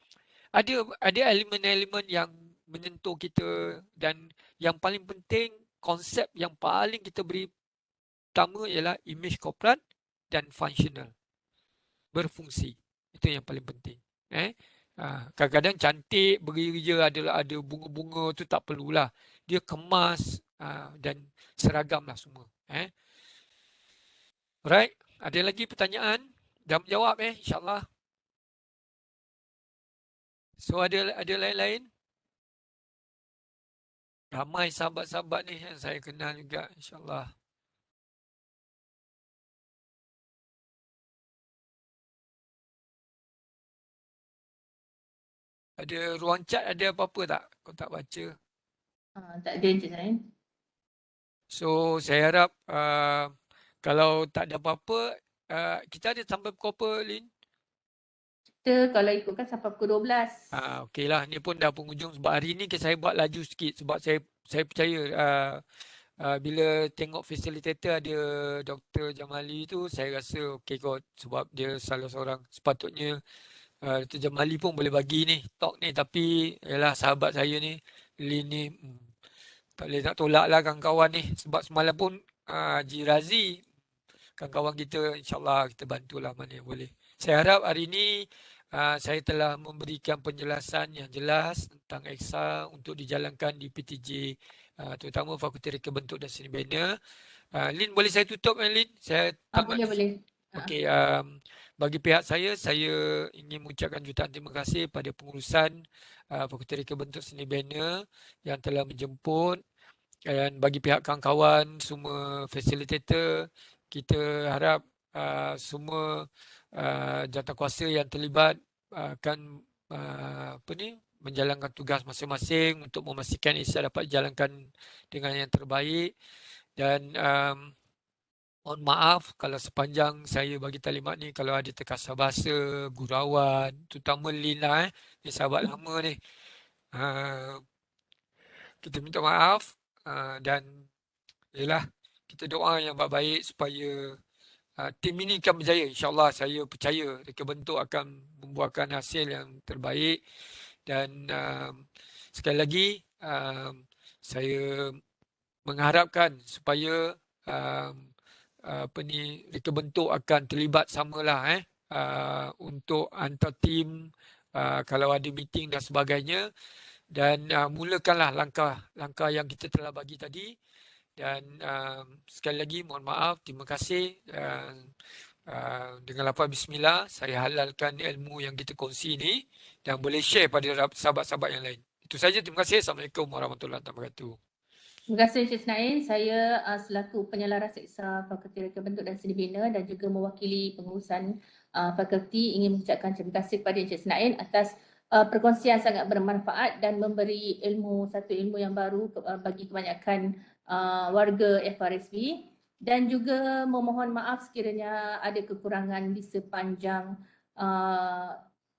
Speaker 1: ada elemen-elemen yang menyentuh kita, dan yang paling penting, konsep yang paling kita beri pertama ialah image korporat dan functional. Berfungsi. Itu yang paling penting. Kadang-kadang cantik, beria, ada bunga-bunga tu tak perlulah. Dia kemas dan seragam lah semua. Alright, ada lagi pertanyaan? Dah menjawab insyaAllah. So ada lain-lain? Ramai sahabat-sahabat ni yang saya kenal juga, insyaAllah. Ada ruang chat, ada apa-apa tak? Kau tak baca.
Speaker 2: Tak ada Encik Nain.
Speaker 1: So saya harap kalau tak ada apa-apa, kita ada sampai pukul apa, Lin?
Speaker 2: Kita kalau ikutkan sampai pukul 12.
Speaker 1: Okey lah, ni pun dah penghujung sebab hari ni saya buat laju sikit sebab saya percaya bila tengok facilitator ada Dr. Jamali tu, saya rasa okey kot sebab dia salah seorang. Sepatutnya Dr. Jamali pun boleh bagi ni talk ni, tapi yalah sahabat saya ni, Lin ni tak boleh nak tolak lah kawan-kawan ni. Sebab semalam pun Haji Razi, kawan-kawan kita, insyaAllah kita bantulah mana yang boleh. Saya harap hari ini saya telah memberikan penjelasan yang jelas tentang EXA untuk dijalankan di PTJ, terutama Fakulti Reka Bentuk dan Seni Bina. Lin, boleh saya tutup Lin? Saya tak
Speaker 2: Boleh.
Speaker 1: Okey, bagi pihak saya ingin mengucapkan jutaan terima kasih pada pengurusan Fakulti Reka Bentuk Seni Bina yang telah menjemput, dan bagi pihak kawan-kawan semua facilitator, kita harap semua jawatankuasa yang terlibat akan menjalankan tugas masing-masing untuk memastikan ISA dapat dijalankan dengan yang terbaik. Dan mohon maaf kalau sepanjang saya bagi talimat ni kalau ada terkasar bahasa, gurauan, terutama Lin lah ni sahabat lama ni. Kita minta maaf dan yalah, kita doa yang baik-baik supaya tim ini akan berjaya. InsyaAllah saya percaya Reka Bentuk akan membuahkan hasil yang terbaik. Dan sekali lagi saya mengharapkan supaya Reka Bentuk akan terlibat samalah untuk antar tim kalau ada meeting dan sebagainya. Dan mulakanlah langkah yang kita telah bagi tadi. Dan sekali lagi mohon maaf, terima kasih. Dengan lafaz bismillah, saya halalkan ilmu yang kita kongsi ni dan boleh share pada sahabat-sahabat yang lain. Itu saja, terima kasih. Assalamualaikum warahmatullahi wabarakatuh.
Speaker 2: Terima kasih Encik Nain. Saya selaku penyelaras EXA Fakulti Reka Bentuk dan Seni Bina dan juga mewakili pengurusan fakulti ingin mengucapkan terima kasih kepada Encik Nain atas perkongsian sangat bermanfaat dan memberi satu ilmu yang baru bagi kebanyakan warga FRSB, dan juga memohon maaf sekiranya ada kekurangan di sepanjang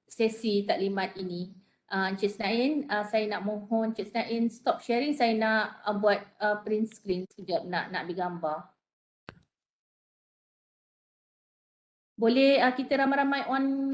Speaker 2: sesi taklimat ini. Encik Nain, saya nak mohon Encik Nain stop sharing, saya nak buat print screen sekejap, nak ambil gambar. Boleh kita ramai-ramai on